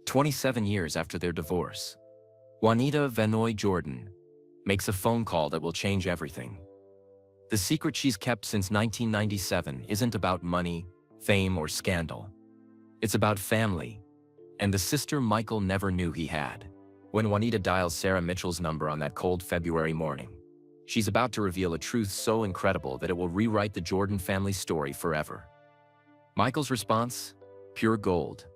27 years after their divorce, Juanita Vanoy Jordan makes a phone call that will change everything. The secret she's kept since 1997 isn't about money, fame, or scandal. It's about family, and the sister Michael never knew he had. When Juanita dials Sarah Mitchell's number on that cold February morning, she's about to reveal a truth so incredible that it will rewrite the Jordan family story forever. Michael's response? Pure gold.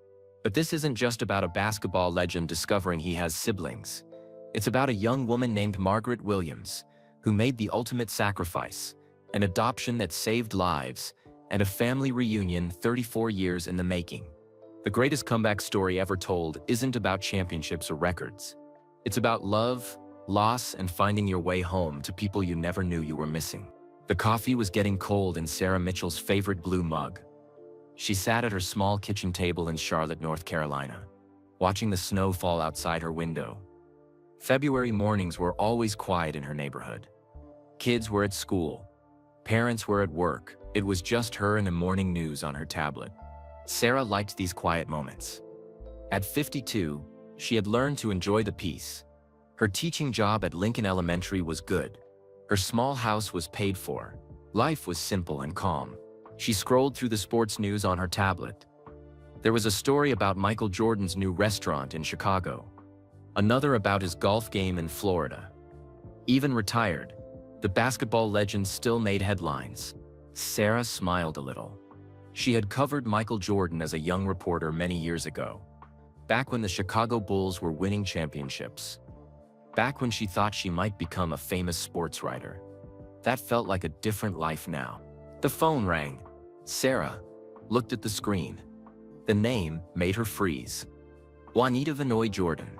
But this isn't just about a basketball legend discovering he has siblings. It's about a young woman named Margaret Williams, who made the ultimate sacrifice, an adoption that saved lives, and a family reunion 34 years in the making. The greatest comeback story ever told isn't about championships or records. It's about love, loss, and finding your way home to people you never knew you were missing. The coffee was getting cold in Sarah Mitchell's favorite blue mug. She sat at her small kitchen table in Charlotte, North Carolina, watching the snow fall outside her window. February mornings were always quiet in her neighborhood. Kids were at school. Parents were at work. It was just her and the morning news on her tablet. Sarah liked these quiet moments. At 52, she had learned to enjoy the peace. Her teaching job at Lincoln Elementary was good. Her small house was paid for. Life was simple and calm. She scrolled through the sports news on her tablet. There was a story about Michael Jordan's new restaurant in Chicago, another about his golf game in Florida. Even retired, the basketball legend still made headlines. Sarah smiled a little. She had covered Michael Jordan as a young reporter many years ago, back when the Chicago Bulls were winning championships, back when she thought she might become a famous sports writer. That felt like a different life now. The phone rang. Sarah looked at the screen. The name made her freeze. Juanita Vanoy Jordan,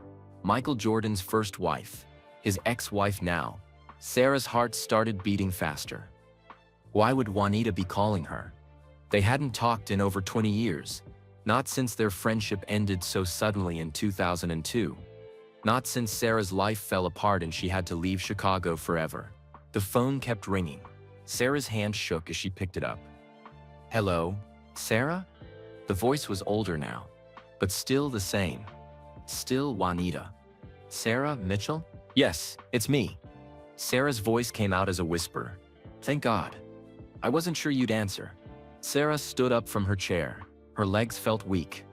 Michael Jordan's first wife, his ex-wife now. Sarah's heart started beating faster. Why would Juanita be calling her? They hadn't talked in over 20 years, not since their friendship ended so suddenly in 2002. Not since Sarah's life fell apart and she had to leave Chicago forever. The phone kept ringing. Sarah's hand shook as she picked it up. Hello, Sarah? The voice was older now, but still the same. Still Juanita. Sarah Mitchell? Yes, it's me. Sarah's voice came out as a whisper. Thank God. I wasn't sure you'd answer. Sarah stood up from her chair. Her legs felt weak.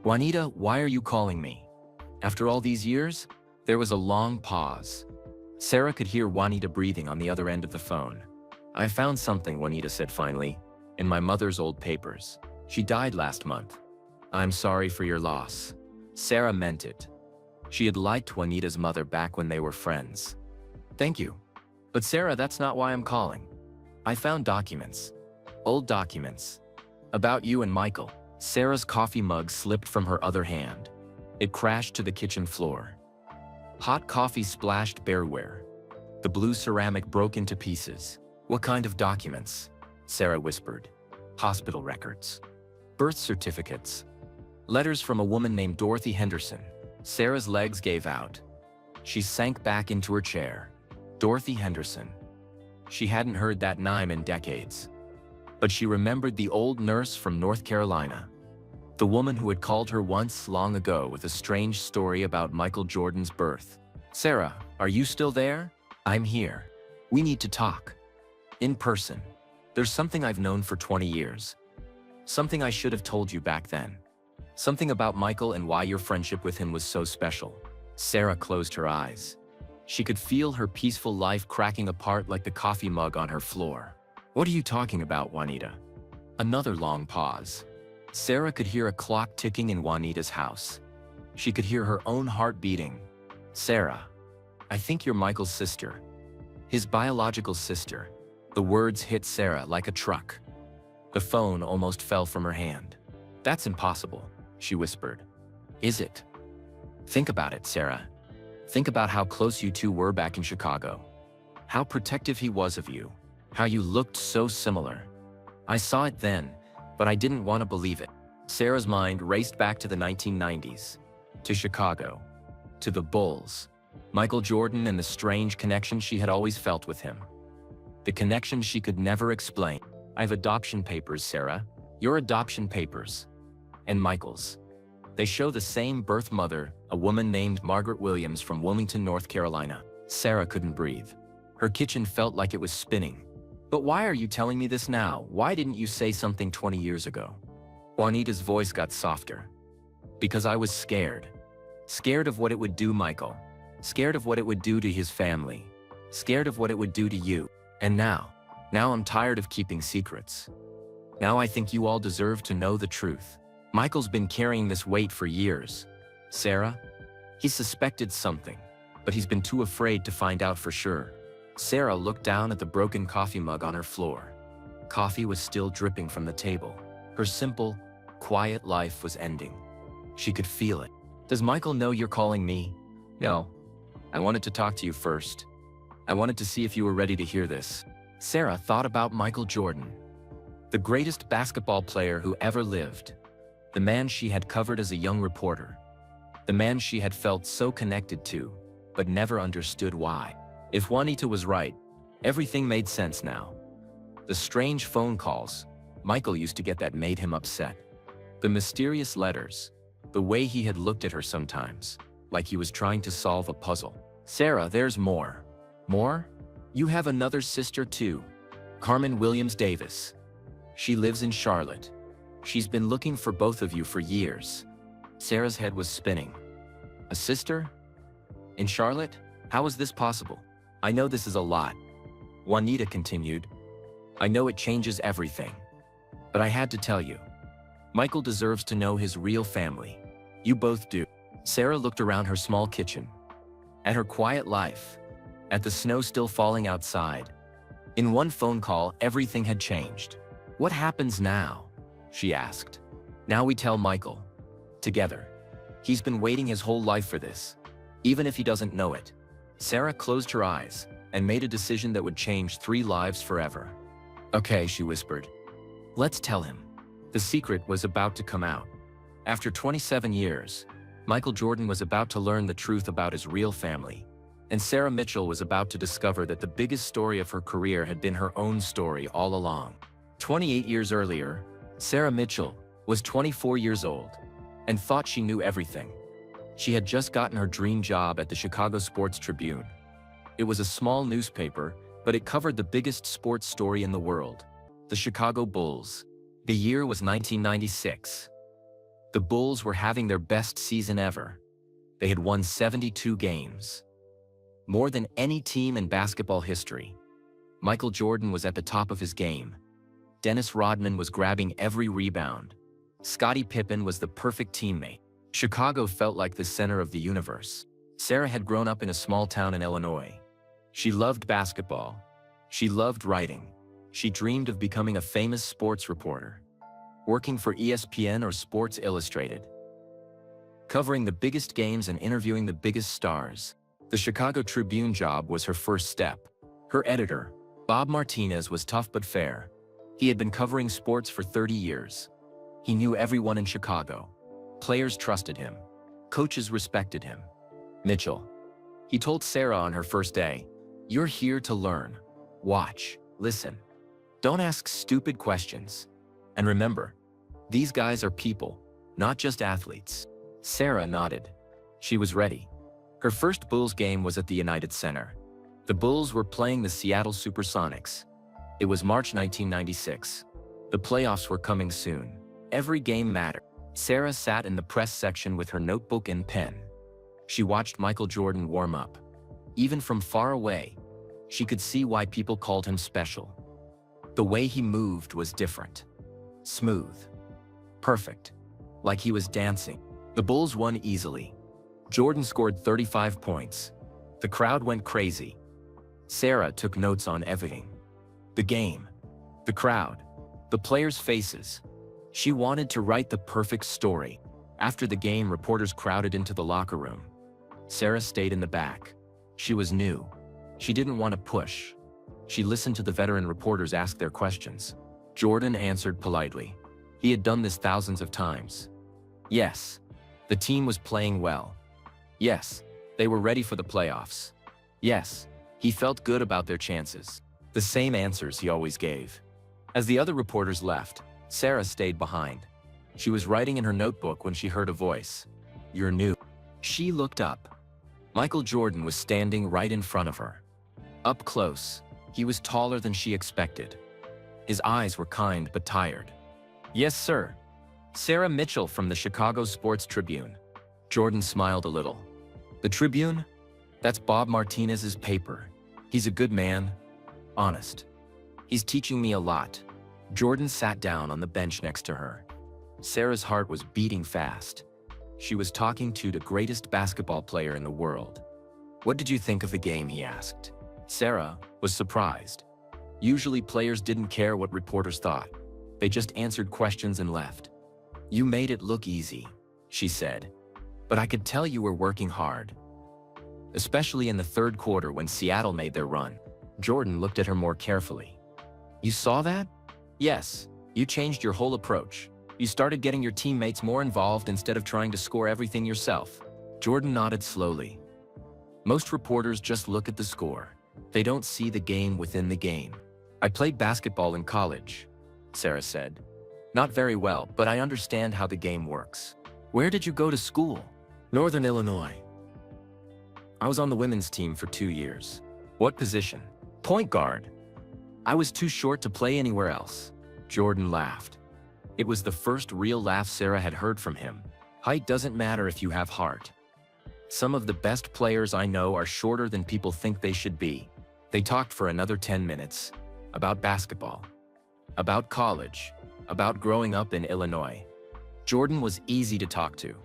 Juanita, why are you calling me? After all these years? There was a long pause. Sarah could hear Juanita breathing on the other end of the phone. I found something, Juanita said finally, in my mother's old papers. She died last month. I'm sorry for your loss. Sarah meant it. She had liked Juanita's mother back when they were friends. Thank you. But Sarah, that's not why I'm calling. I found documents. Old documents. About you and Michael. Sarah's coffee mug slipped from her other hand. It crashed to the kitchen floor. Hot coffee splashed bareware. The blue ceramic broke into pieces. What kind of documents? Sarah whispered. Hospital records. Birth certificates. Letters from a woman named Dorothy Henderson. Sarah's legs gave out. She sank back into her chair. Dorothy Henderson. She hadn't heard that name in decades. But she remembered the old nurse from North Carolina. The woman who had called her once long ago with a strange story about Michael Jordan's birth. Sarah, are you still there? I'm here. We need to talk. In person. There's something I've known for 20 years. Something I should have told you back then. Something about Michael and why your friendship with him was so special. Sarah closed her eyes. She could feel her peaceful life cracking apart like the coffee mug on her floor. What are you talking about, Juanita? Another long pause. Sarah could hear a clock ticking in Juanita's house. She could hear her own heart beating. Sarah, I think you're Michael's sister. His biological sister. The words hit Sarah like a truck. The phone almost fell from her hand. That's impossible, she whispered. Is it? Think about it, Sarah. Think about how close you two were back in Chicago. How protective he was of you. How you looked so similar. I saw it then, but I didn't want to believe it. Sarah's mind raced back to the 1990s. To Chicago. To the Bulls. Michael Jordan and the strange connection she had always felt with him. The connection she could never explain. I have adoption papers, Sarah. Your adoption papers. And Michael's. They show the same birth mother, a woman named Margaret Williams from Wilmington, North Carolina. Sarah couldn't breathe. Her kitchen felt like it was spinning. But why are you telling me this now? Why didn't you say something 20 years ago? Juanita's voice got softer. Because I was scared. Scared of what it would do, Michael. Scared of what it would do to his family. Scared of what it would do to you. And now I'm tired of keeping secrets. Now I think you all deserve to know the truth. Michael's been carrying this weight for years. Sarah, he suspected something, but he's been too afraid to find out for sure. Sarah looked down at the broken coffee mug on her floor. Coffee was still dripping from the table. Her simple, quiet life was ending. She could feel it. Does Michael know you're calling me? No. I wanted to talk to you first. I wanted to see if you were ready to hear this. Sarah thought about Michael Jordan, the greatest basketball player who ever lived, the man she had covered as a young reporter, the man she had felt so connected to, but never understood why. If Juanita was right, everything made sense now. The strange phone calls Michael used to get that made him upset. The mysterious letters, the way he had looked at her sometimes, like he was trying to solve a puzzle. Sarah, there's more. More? You have another sister too, Carmen Williams Davis. She lives in Charlotte. She's been looking for both of you for years. Sarah's head was spinning. A sister? In Charlotte? How is this possible? I know this is a lot. Juanita continued. I know it changes everything. But I had to tell you. Michael deserves to know his real family. You both do. Sarah looked around her small kitchen. At her quiet life. At the snow still falling outside. In one phone call, everything had changed. What happens now? She asked. Now we tell Michael. Together. He's been waiting his whole life for this. Even if he doesn't know it. Sarah closed her eyes and made a decision that would change 3 lives forever. Okay, she whispered. Let's tell him. The secret was about to come out. After 27 years, Michael Jordan was about to learn the truth about his real family. And Sarah Mitchell was about to discover that the biggest story of her career had been her own story all along. 28 years earlier, Sarah Mitchell was 24 years old and thought she knew everything. She had just gotten her dream job at the Chicago Sports Tribune. It was a small newspaper, but it covered the biggest sports story in the world, the Chicago Bulls. The year was 1996. The Bulls were having their best season ever. They had won 72 games. More than any team in basketball history. Michael Jordan was at the top of his game. Dennis Rodman was grabbing every rebound. Scottie Pippen was the perfect teammate. Chicago felt like the center of the universe. Sarah had grown up in a small town in Illinois. She loved basketball. She loved writing. She dreamed of becoming a famous sports reporter, working for ESPN or Sports Illustrated, covering the biggest games and interviewing the biggest stars. The Chicago Tribune job was her first step. Her editor, Bob Martinez, was tough but fair. He had been covering sports for 30 years. He knew everyone in Chicago. Players trusted him. Coaches respected him. Mitchell. He told Sarah on her first day, "You're here to learn. Watch. Listen. Don't ask stupid questions. And remember, these guys are people, not just athletes." Sarah nodded. She was ready. Her first Bulls game was at the United Center. The Bulls were playing the Seattle Supersonics. It was March 1996. The playoffs were coming soon. Every game mattered. Sarah sat in the press section with her notebook and pen. She watched Michael Jordan warm up. Even from far away, she could see why people called him special. The way he moved was different. Smooth. Perfect. Like he was dancing. The Bulls won easily. Jordan scored 35 points. The crowd went crazy. Sarah took notes on everything. The game. The crowd. The players' faces. She wanted to write the perfect story. After the game, reporters crowded into the locker room. Sarah stayed in the back. She was new. She didn't want to push. She listened to the veteran reporters ask their questions. Jordan answered politely. He had done this thousands of times. Yes, the team was playing well. Yes, they were ready for the playoffs. Yes, he felt good about their chances. The same answers he always gave. As the other reporters left, Sarah stayed behind. She was writing in her notebook when she heard a voice. "You're new." She looked up. Michael Jordan was standing right in front of her. Up close, he was taller than she expected. His eyes were kind but tired. "Yes, sir. Sarah Mitchell from the Chicago Sports Tribune." Jordan smiled a little. "The Tribune? That's Bob Martinez's paper. He's a good man. Honest. He's teaching me a lot." Jordan sat down on the bench next to her. Sarah's heart was beating fast. She was talking to the greatest basketball player in the world. "What did you think of the game?" he asked. Sarah was surprised. Usually players didn't care what reporters thought. They just answered questions and left. "You made it look easy," she said. "But I could tell you were working hard. Especially in the third quarter when Seattle made their run." Jordan looked at her more carefully. "You saw that?" "Yes. You changed your whole approach. You started getting your teammates more involved instead of trying to score everything yourself." Jordan nodded slowly. "Most reporters just look at the score. They don't see the game within the game." "I played basketball in college," Sarah said. "Not very well, but I understand how the game works." "Where did you go to school?" "Northern Illinois. I was on the women's team for 2 years." "What position?" "Point guard. I was too short to play anywhere else." Jordan laughed. It was the first real laugh Sarah had heard from him. "Height doesn't matter if you have heart. Some of the best players I know are shorter than people think they should be." They talked for another 10 minutes. About basketball. About college. About growing up in Illinois. Jordan was easy to talk to.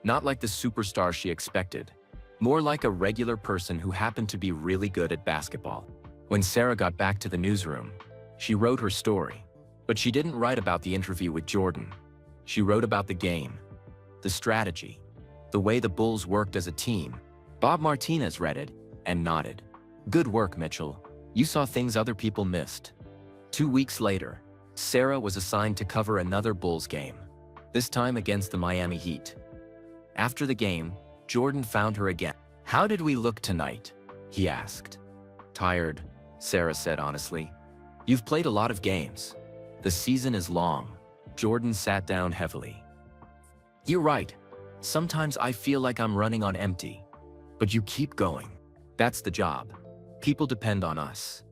Not like the superstar she expected. More like a regular person who happened to be really good at basketball. When Sarah got back to the newsroom, she wrote her story. But she didn't write about the interview with Jordan. She wrote about the game. The strategy. The way the Bulls worked as a team. Bob Martinez read it and nodded. "Good work, Mitchell. You saw things other people missed." 2 weeks later, Sarah was assigned to cover another Bulls game. This time against the Miami Heat. After the game, Jordan found her again. "How did we look tonight?" he asked. "Tired," Sarah said honestly. "You've played a lot of games. The season is long." Jordan sat down heavily. "You're right. Sometimes I feel like I'm running on empty. But you keep going. That's the job. People depend on us.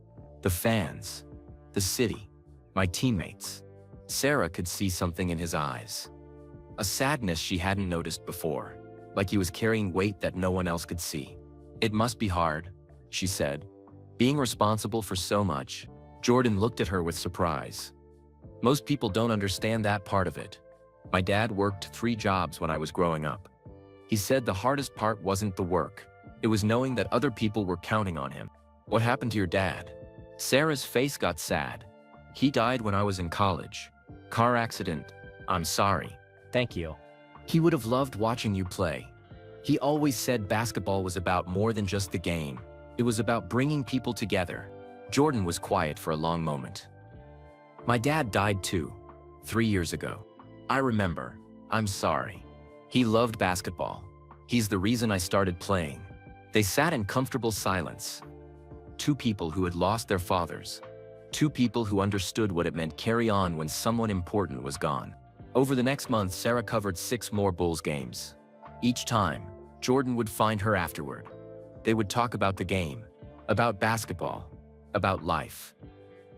The fans. The city. My teammates." Sarah could see something in his eyes. A sadness she hadn't noticed before. Like he was carrying weight that no one else could see. "It must be hard," she said. "Being responsible for so much." Jordan looked at her with surprise. "Most people don't understand that part of it. My dad worked 3 jobs when I was growing up. He said the hardest part wasn't the work. It was knowing that other people were counting on him." "What happened to your dad?" Sarah's face got sad. "He died when I was in college. Car accident." "I'm sorry." Thank you. "He would have loved watching you play. He always said basketball was about more than just the game. It was about bringing people together." Jordan was quiet for a long moment. "My dad died too, 3 years ago. I remember. I'm sorry. He loved basketball. He's the reason I started playing." They sat in comfortable silence. 2 people who had lost their fathers. 2 people who understood what it meant to carry on when someone important was gone. Over the next month, Sarah covered 6 more Bulls games. Each time, Jordan would find her afterward. They would talk about the game, about basketball, about life.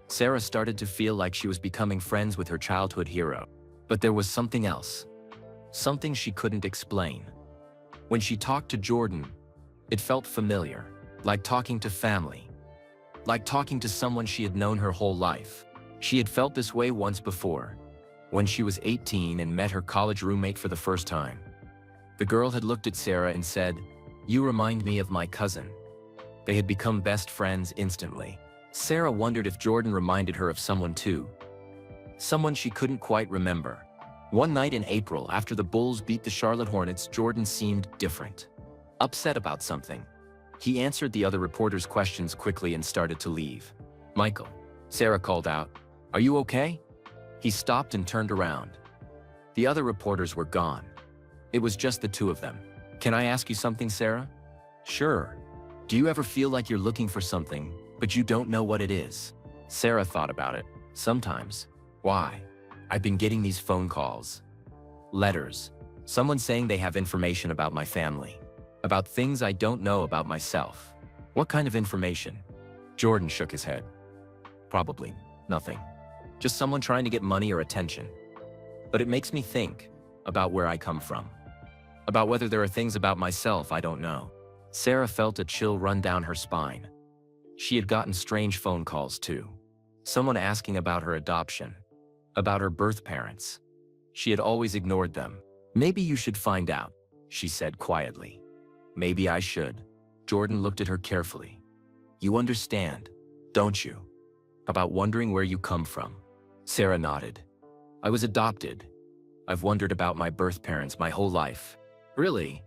Sarah started to feel like she was becoming friends with her childhood hero. But there was something else. Something she couldn't explain. When she talked to Jordan, it felt familiar, like talking to family. Like talking to someone she had known her whole life. She had felt this way once before, when she was 18 and met her college roommate for the first time. The girl had looked at Sarah and said, "You remind me of my cousin." They had become best friends instantly. Sarah wondered if Jordan reminded her of someone too. Someone she couldn't quite remember. One night in April, after the Bulls beat the Charlotte Hornets, Jordan seemed different. Upset about something. He answered the other reporters' questions quickly and started to leave. "Michael," Sarah called out. "Are you okay?" He stopped and turned around. The other reporters were gone. It was just the 2 of them. "Can I ask you something, Sarah?" "Sure." "Do you ever feel like you're looking for something, but you don't know what it is?" Sarah thought about it. "Sometimes." "Why?" "I've been getting these phone calls. Letters. Someone saying they have information about my family. About things I don't know about myself. What kind of information? Jordan shook his head. Probably nothing. Just someone trying to get money or attention. But it makes me think about where I come from. About whether there are things about myself I don't know. Sarah felt a chill run down her spine. She had gotten strange phone calls too. Someone asking about her adoption. About her birth parents. She had always ignored them. Maybe you should find out, she said quietly. Maybe I should. Jordan looked at her carefully. You understand, don't you? About wondering where you come from. Sarah nodded. I was adopted. I've wondered about my birth parents my whole life. Really?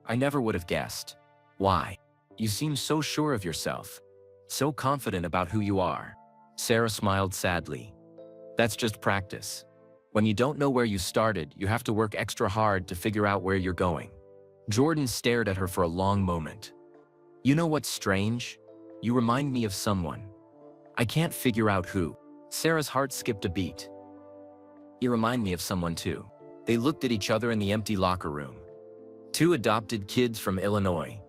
I never would have guessed. Why? You seem so sure of yourself. So confident about who you are. Sarah smiled sadly. That's just practice. When you don't know where you started, you have to work extra hard to figure out where you're going. Jordan stared at her for a long moment. You know what's strange? You remind me of someone. I can't figure out who. Sarah's heart skipped a beat. You remind me of someone too. They looked at each other in the empty locker room. Two adopted kids from Illinois.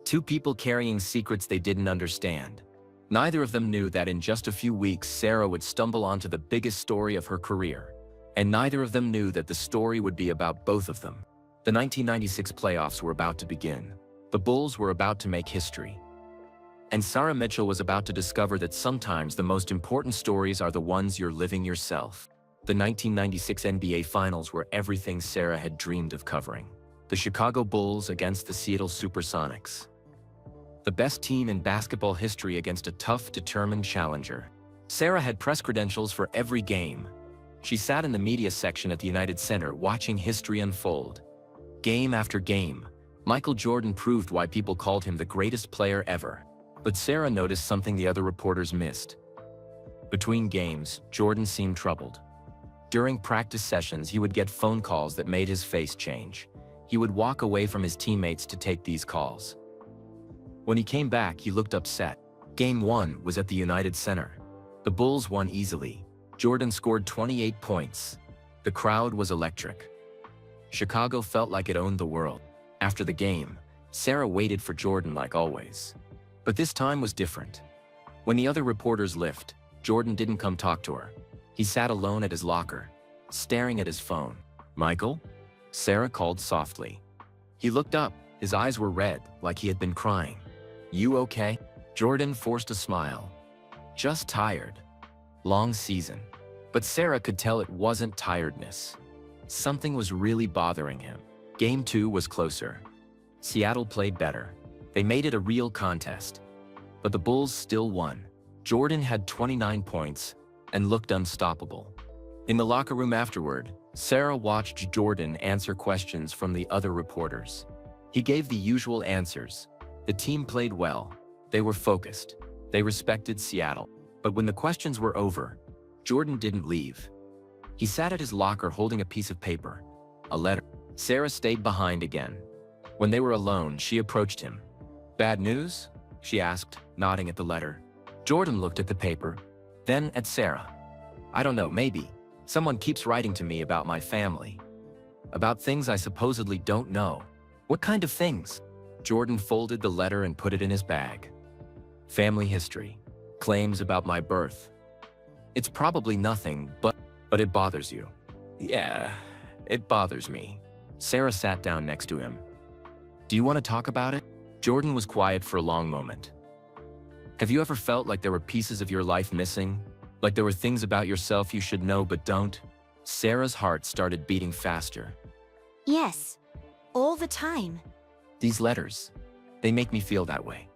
Two people carrying secrets they didn't understand. Neither of them knew that in just a few weeks Sarah would stumble onto the biggest story of her career. And neither of them knew that the story would be about both of them. The 1996 playoffs were about to begin. The Bulls were about to make history. And Sarah Mitchell was about to discover that sometimes the most important stories are the ones you're living yourself. The 1996 NBA Finals were everything Sarah had dreamed of covering. The Chicago Bulls against the Seattle Supersonics. The best team in basketball history against a tough, determined challenger. Sarah had press credentials for every game. She sat in the media section at the United Center watching history unfold. Game after game, Michael Jordan proved why people called him the greatest player ever. But Sarah noticed something the other reporters missed. Between games, Jordan seemed troubled. During practice sessions, he would get phone calls that made his face change. He would walk away from his teammates to take these calls. When he came back, he looked upset. Game 1 was at the United Center. The Bulls won easily. Jordan scored 28 points. The crowd was electric. Chicago felt like it owned the world. After the game, Sarah waited for Jordan like always. But this time was different. When the other reporters left, Jordan didn't come talk to her. He sat alone at his locker, staring at his phone. Michael? Sarah called softly. He looked up. His eyes were red, like he had been crying. You okay? Jordan forced a smile. Just tired. Long season. But Sarah could tell it wasn't tiredness. Something was really bothering him. Game 2 was closer. Seattle played better. They made it a real contest. But the Bulls still won. Jordan had 29 points and looked unstoppable. In the locker room afterward, Sarah watched Jordan answer questions from the other reporters. He gave the usual answers. The team played well. They were focused. They respected Seattle. But when the questions were over, Jordan didn't leave. He sat at his locker holding a piece of paper, a letter. Sarah stayed behind again. When they were alone, she approached him. Bad news? She asked, nodding at the letter. Jordan looked at the paper, then at Sarah. I don't know, maybe. Someone keeps writing to me about my family. About things I supposedly don't know. What kind of things? Jordan folded the letter and put it in his bag. Family history. Claims about my birth. It's probably nothing, but it bothers you. Yeah, it bothers me. Sarah sat down next to him. Do you want to talk about it? Jordan was quiet for a long moment. Have you ever felt like there were pieces of your life missing? Like there were things about yourself you should know but don't? Sarah's heart started beating faster. Yes, all the time. These letters, they make me feel that way.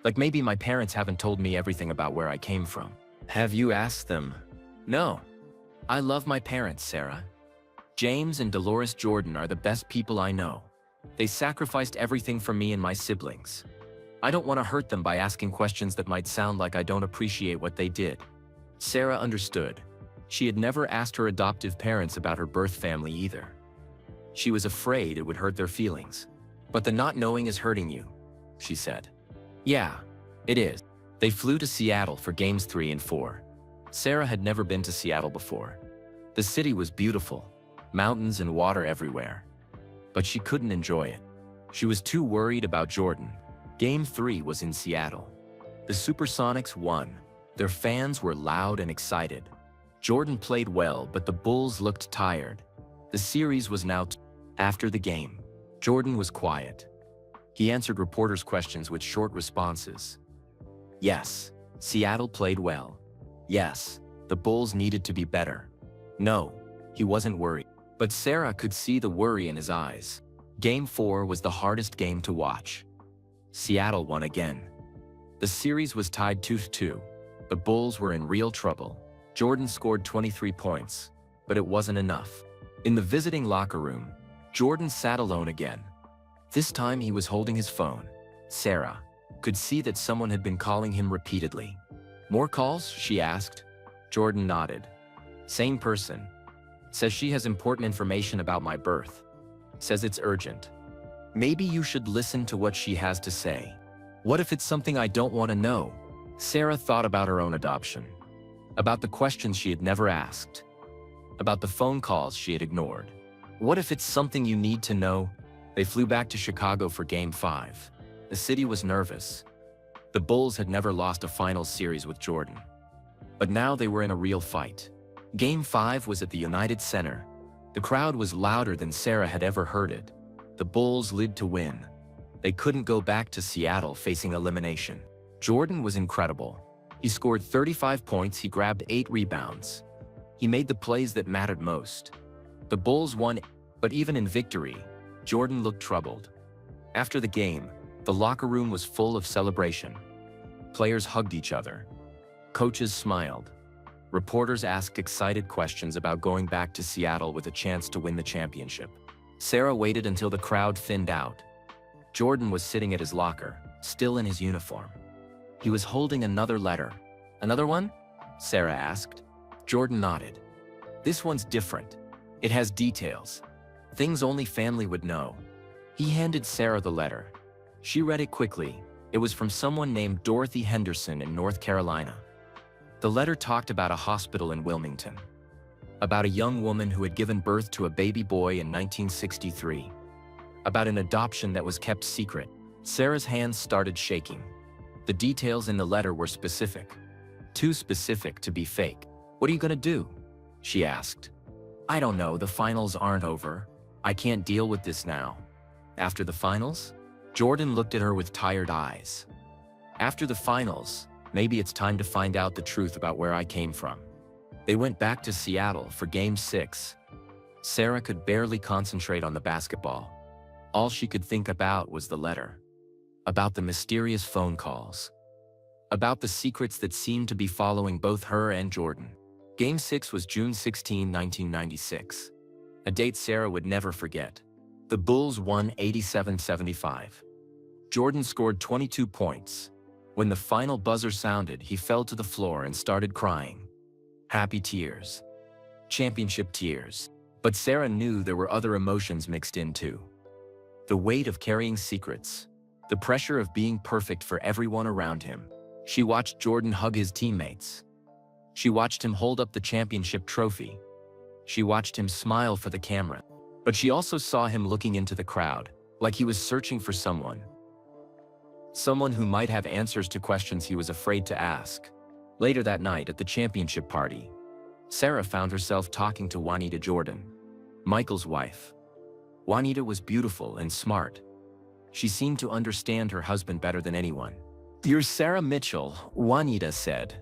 Like maybe my parents haven't told me everything about where I came from. Have you asked them? No. I love my parents, Sarah. James and Dolores Jordan are the best people I know. They sacrificed everything for me and my siblings. I don't want to hurt them by asking questions that might sound like I don't appreciate what they did. Sarah understood. She had never asked her adoptive parents about her birth family either. She was afraid it would hurt their feelings. But the not knowing is hurting you, she said. Yeah, it is. They flew to Seattle for games 3 and 4. Sarah had never been to Seattle before. The city was beautiful. mountains and water everywhere. But she couldn't enjoy it. She was too worried about Jordan. Game 3 was in Seattle. The Supersonics won. Their fans were loud and excited. Jordan played well, but the Bulls looked tired. The series was now after the game. Jordan was quiet. He answered reporters' questions with short responses. Yes, Seattle played well. Yes, the Bulls needed to be better. No, he wasn't worried. But Sarah could see the worry in his eyes. Game 4 was the hardest game to watch. Seattle won again. The series was tied 2-2. The Bulls were in real trouble. Jordan scored 23 points, but it wasn't enough. In the visiting locker room, Jordan sat alone again. This time he was holding his phone. Sarah could see that someone had been calling him repeatedly. More calls? She asked. Jordan nodded. Same person. Says she has important information about my birth. Says it's urgent. Maybe you should listen to what she has to say. What if it's something I don't want to know? Sarah thought about her own adoption. About the questions she had never asked. About the phone calls she had ignored. What if it's something you need to know? They flew back to Chicago for Game 5. The city was nervous. The Bulls had never lost a finals series with Jordan. But now they were in a real fight. Game 5 was at the United Center. The crowd was louder than Sarah had ever heard it. The Bulls lived to win. They couldn't go back to Seattle facing elimination. Jordan was incredible. He scored 35 points, he grabbed 8 rebounds. He made the plays that mattered most. The Bulls won, but even in victory, Jordan looked troubled. After the game, the locker room was full of celebration. Players hugged each other. Coaches smiled. Reporters asked excited questions about going back to Seattle with a chance to win the championship. Sarah waited until the crowd thinned out. Jordan was sitting at his locker, still in his uniform. He was holding another letter. Another one? Sarah asked. Jordan nodded. This one's different. It has details. Things only family would know. He handed Sarah the letter. She read it quickly. It was from someone named Dorothy Henderson in North Carolina. The letter talked about a hospital in Wilmington. About a young woman who had given birth to a baby boy in 1963. About an adoption that was kept secret. Sarah's hands started shaking. The details in the letter were specific. Too specific to be fake. What are you gonna do? She asked. I don't know, the finals aren't over. I can't deal with this now. After the finals? Jordan looked at her with tired eyes. After the finals, maybe it's time to find out the truth about where I came from. They went back to Seattle for Game 6. Sarah could barely concentrate on the basketball. All she could think about was the letter. About the mysterious phone calls. About the secrets that seemed to be following both her and Jordan. Game 6 was June 16, 1996. A date Sarah would never forget. The Bulls won 87-75. Jordan scored 22 points. When the final buzzer sounded, he fell to the floor and started crying. Happy tears. Championship tears. But Sarah knew there were other emotions mixed in too. The weight of carrying secrets. The pressure of being perfect for everyone around him. She watched Jordan hug his teammates. She watched him hold up the championship trophy. She watched him smile for the camera. But she also saw him looking into the crowd, like he was searching for someone. Someone who might have answers to questions he was afraid to ask. Later that night at the championship party, Sarah found herself talking to Juanita Jordan, Michael's wife. Juanita was beautiful and smart. She seemed to understand her husband better than anyone. You're Sarah Mitchell, Juanita said.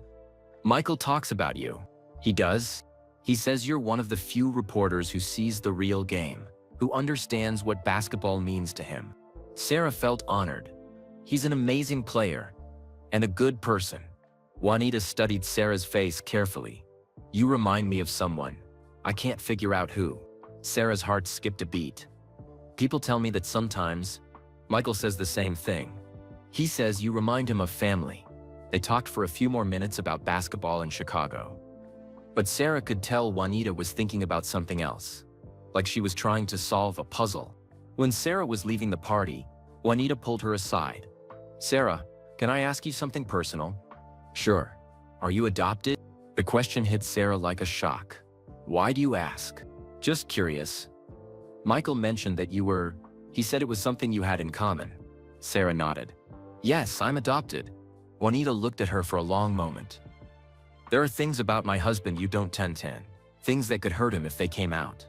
Michael talks about you. He does? He says you're one of the few reporters who sees the real game, who understands what basketball means to him. Sarah felt honored. He's an amazing player and a good person. Juanita studied Sarah's face carefully. You remind me of someone. I can't figure out who. Sarah's heart skipped a beat. People tell me that sometimes. Michael says the same thing. He says you remind him of family. They talked for a few more minutes about basketball in Chicago. But Sarah could tell Juanita was thinking about something else, like she was trying to solve a puzzle. When Sarah was leaving the party, Juanita pulled her aside. Sarah, can I ask you something personal? Sure. Are you adopted? The question hit Sarah like a shock. Why do you ask? Just curious. Michael mentioned that he said it was something you had in common. Sarah nodded. Yes, I'm adopted. Juanita looked at her for a long moment. There are things about my husband you don't tend to. Things that could hurt him if they came out.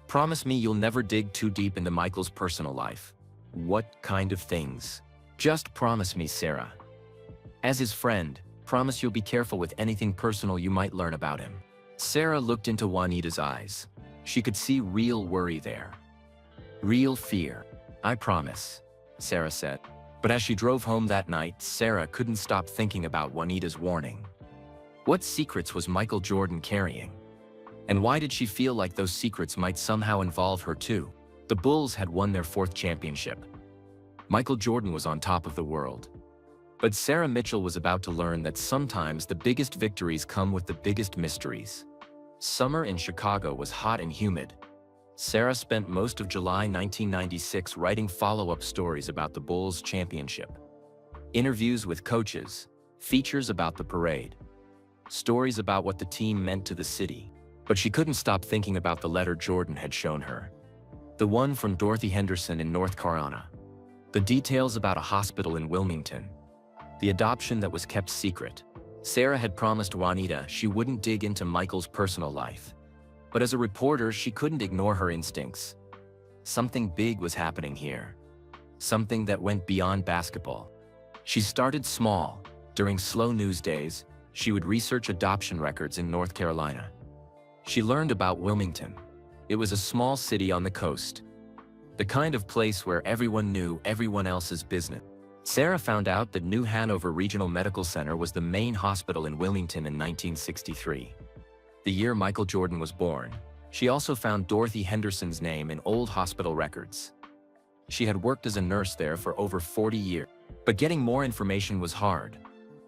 Promise me you'll never dig too deep into Michael's personal life. What kind of things? Just promise me, Sarah. As his friend, promise you'll be careful with anything personal you might learn about him. Sarah looked into Juanita's eyes. She could see real worry there. Real fear. I promise, Sarah said. But as she drove home that night, Sarah couldn't stop thinking about Juanita's warning. What secrets was Michael Jordan carrying? And why did she feel like those secrets might somehow involve her too? The Bulls had won their 4th championship. Michael Jordan was on top of the world. But Sarah Mitchell was about to learn that sometimes the biggest victories come with the biggest mysteries. Summer in Chicago was hot and humid. Sarah spent most of July 1996 writing follow-up stories about the Bulls' championship. Interviews with coaches, features about the parade, stories about what the team meant to the city. But she couldn't stop thinking about the letter Jordan had shown her. The one from Dorothy Henderson in North Carolina. The details about a hospital in Wilmington. The adoption that was kept secret. Sarah had promised Juanita she wouldn't dig into Michael's personal life. But as a reporter, she couldn't ignore her instincts. Something big was happening here. Something that went beyond basketball. She started small. During slow news days, she would research adoption records in North Carolina. She learned about Wilmington. It was a small city on the coast. The kind of place where everyone knew everyone else's business. Sarah found out that New Hanover Regional Medical Center was the main hospital in Wilmington in 1963. The year Michael Jordan was born. She also found Dorothy Henderson's name in old hospital records. She had worked as a nurse there for over 40 years. But getting more information was hard.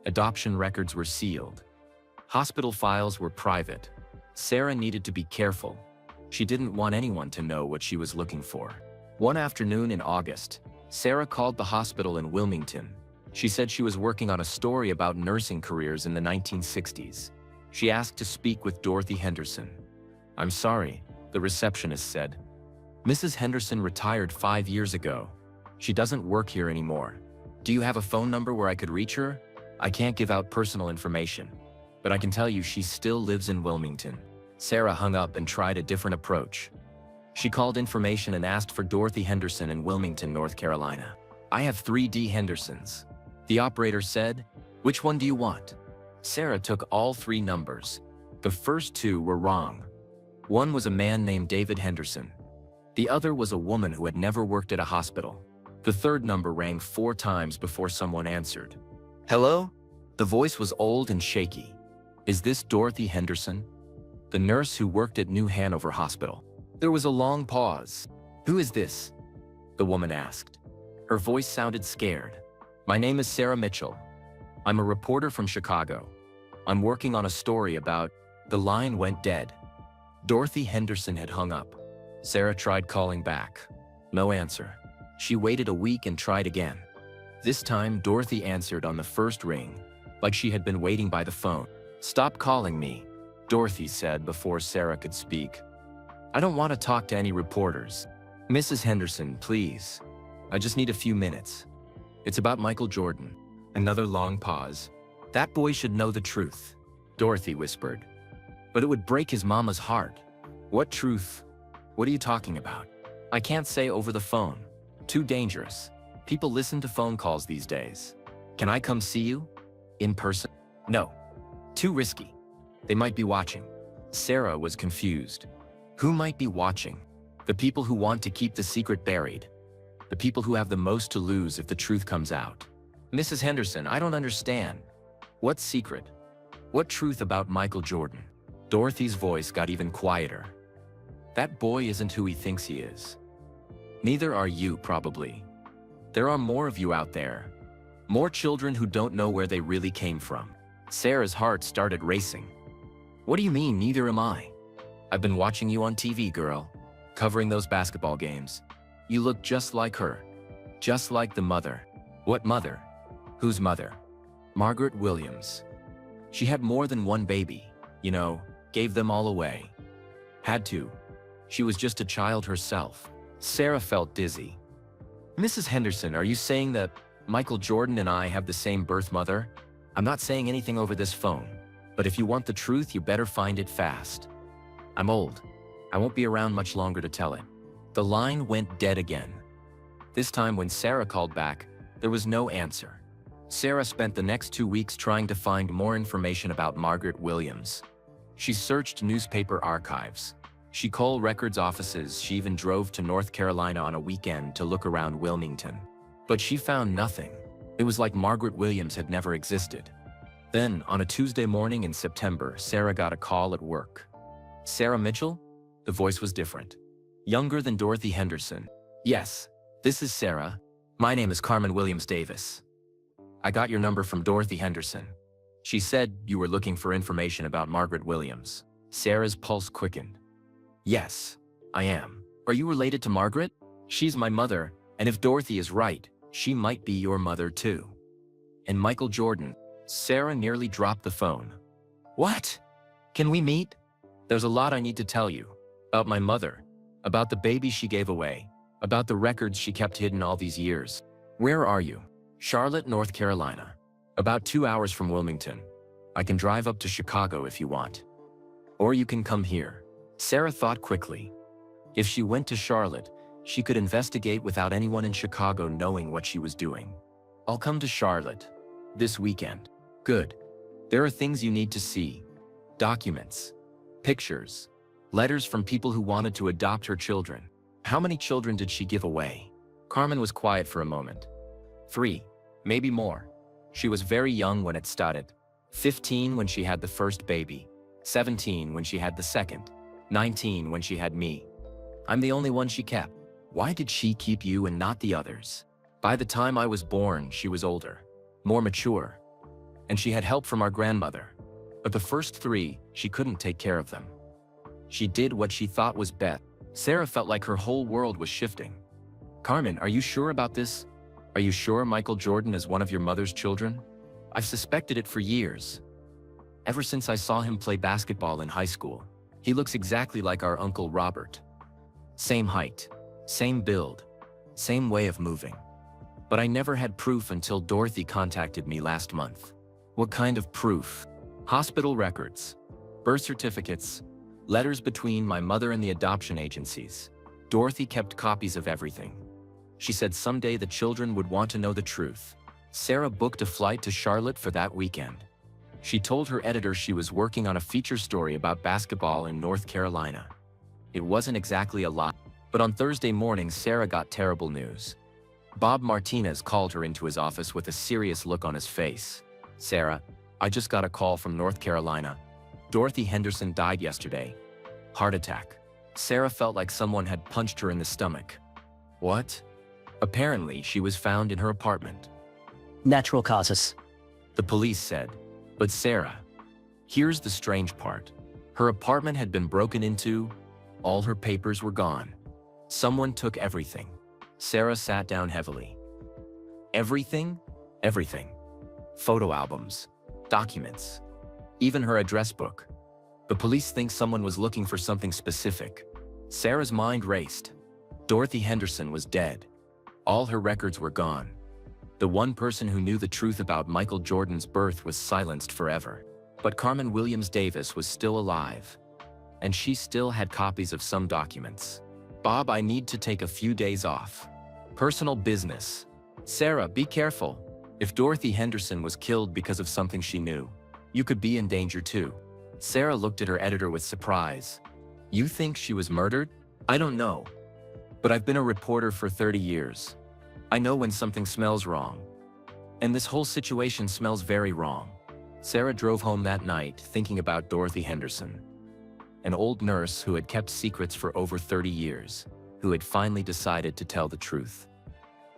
Adoption records were sealed. Hospital files were private. Sarah needed to be careful. She didn't want anyone to know what she was looking for. One afternoon in August, Sarah called the hospital in Wilmington. She said she was working on a story about nursing careers in the 1960s. She asked to speak with Dorothy Henderson. I'm sorry, the receptionist said. Mrs. Henderson retired 5 years ago. She doesn't work here anymore. Do you have a phone number where I could reach her? I can't give out personal information, but I can tell you she still lives in Wilmington. Sarah hung up and tried a different approach. She called information and asked for Dorothy Henderson in Wilmington, North Carolina. I have 3D Hendersons. The operator said, which one do you want? Sarah took all 3 numbers. The first 2 were wrong. One was a man named David Henderson. The other was a woman who had never worked at a hospital. The 3rd number rang 4 times before someone answered. Hello? The voice was old and shaky. Is this Dorothy Henderson? The nurse who worked at New Hanover Hospital. There was a long pause. Who is this? The woman asked. Her voice sounded scared. My name is Sarah Mitchell. I'm a reporter from Chicago. I'm working on a story about... The line went dead. Dorothy Henderson had hung up. Sarah tried calling back. No answer. She waited a week and tried again. This time, Dorothy answered on the first ring, like she had been waiting by the phone. Stop calling me, Dorothy said before Sarah could speak. I don't want to talk to any reporters. Mrs. Henderson, please. I just need a few minutes. It's about Michael Jordan. Another long pause. That boy should know the truth, Dorothy whispered. But it would break his mama's heart. What truth? What are you talking about? I can't say over the phone. Too dangerous. People listen to phone calls these days. Can I come see you? In person? No. Too risky. They might be watching. Sarah was confused. Who might be watching? The people who want to keep the secret buried. The people who have the most to lose if the truth comes out. Mrs. Henderson, I don't understand. What secret? What truth about Michael Jordan? Dorothy's voice got even quieter. That boy isn't who he thinks he is. Neither are you, probably. There are more of you out there. More children who don't know where they really came from. Sarah's heart started racing. What do you mean, neither am I? I've been watching you on TV, girl. Covering those basketball games. You look just like her. Just like the mother. What mother? Whose mother? Margaret Williams. She had more than one baby, you know, gave them all away. Had to. She was just a child herself. Sarah felt dizzy. Mrs. Henderson, are you saying that Michael Jordan and I have the same birth mother? I'm not saying anything over this phone, but if you want the truth, you better find it fast. I'm old. I won't be around much longer to tell it. The line went dead again. This time when Sarah called back, there was no answer. Sarah spent the next 2 weeks trying to find more information about Margaret Williams. She searched newspaper archives. She called records offices. She even drove to North Carolina on a weekend to look around Wilmington. But she found nothing. It was like Margaret Williams had never existed. Then, on a Tuesday morning in September, Sarah got a call at work. Sarah Mitchell? The voice was different. Younger than Dorothy Henderson. Yes, this is Sarah. My name is Carmen Williams Davis. I got your number from Dorothy Henderson. She said you were looking for information about Margaret Williams. Sarah's pulse quickened. Yes, I am. Are you related to Margaret? She's my mother, and if Dorothy is right, she might be your mother too. And Michael Jordan. Sarah nearly dropped the phone. What? Can we meet? There's a lot I need to tell you. About my mother. About the baby she gave away. About the records she kept hidden all these years. Where are you? Charlotte, North Carolina. About 2 hours from Wilmington. I can drive up to Chicago if you want. Or you can come here. Sarah thought quickly. If she went to Charlotte, she could investigate without anyone in Chicago knowing what she was doing. I'll come to Charlotte. This weekend. Good. There are things you need to see. Documents. Pictures. Letters from people who wanted to adopt her children. How many children did she give away? Carmen was quiet for a moment. 3. Maybe more. She was very young when it started. 15 when she had the first baby. 17 when she had the second. 19 when she had me. I'm the only one she kept. Why did she keep you and not the others? By the time I was born, she was older, more mature, and she had help from our grandmother. But the first 3, she couldn't take care of them. She did what she thought was best. Sarah felt like her whole world was shifting. Carmen, are you sure about this? Are you sure Michael Jordan is one of your mother's children? I've suspected it for years. Ever since I saw him play basketball in high school. He looks exactly like our Uncle Robert. Same height, same build, same way of moving. But I never had proof until Dorothy contacted me last month. What kind of proof? Hospital records, birth certificates, letters between my mother and the adoption agencies. Dorothy kept copies of everything. She said someday the children would want to know the truth. Sarah booked a flight to Charlotte for that weekend. She told her editor she was working on a feature story about basketball in North Carolina. It wasn't exactly a lot, but on Thursday morning Sarah got terrible news. Bob Martinez called her into his office with a serious look on his face. Sarah, I just got a call from North Carolina. Dorothy Henderson died yesterday. Heart attack. Sarah felt like someone had punched her in the stomach. What? Apparently, she was found in her apartment. Natural causes. The police said. But Sarah, here's the strange part. Her apartment had been broken into. All her papers were gone. Someone took everything. Sarah sat down heavily. Everything? Everything. Photo albums, documents, even her address book. The police think someone was looking for something specific. Sarah's mind raced. Dorothy Henderson was dead. All her records were gone. The one person who knew the truth about Michael Jordan's birth was silenced forever. But Carmen Williams Davis was still alive. And she still had copies of some documents. Bob, I need to take a few days off. Personal business. Sarah, be careful. If Dorothy Henderson was killed because of something she knew, you could be in danger too. Sarah looked at her editor with surprise. You think she was murdered? I don't know. But I've been a reporter for 30 years. I know when something smells wrong. And this whole situation smells very wrong. Sarah drove home that night thinking about Dorothy Henderson, an old nurse who had kept secrets for over 30 years, who had finally decided to tell the truth,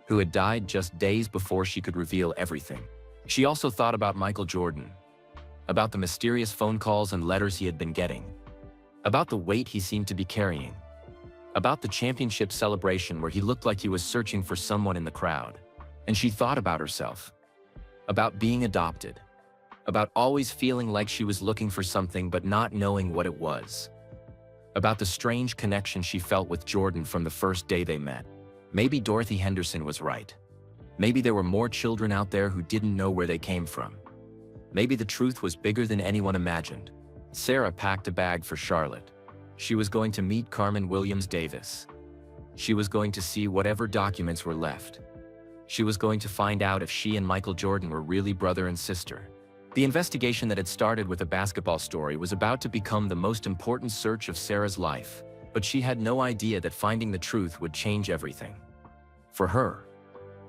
who had died just days before she could reveal everything. She also thought about Michael Jordan, about the mysterious phone calls and letters he had been getting, about the weight he seemed to be carrying, about the championship celebration where he looked like he was searching for someone in the crowd. And she thought about herself, about being adopted, about always feeling like she was looking for something but not knowing what it was, about the strange connection she felt with Jordan from the first day they met. Maybe Dorothy Henderson was right. Maybe there were more children out there who didn't know where they came from. Maybe the truth was bigger than anyone imagined. Sarah packed a bag for Charlotte. She was going to meet Carmen Williams Davis. She was going to see whatever documents were left. She was going to find out if she and Michael Jordan were really brother and sister. The investigation that had started with a basketball story was about to become the most important search of Sarah's life, but she had no idea that finding the truth would change everything. For her,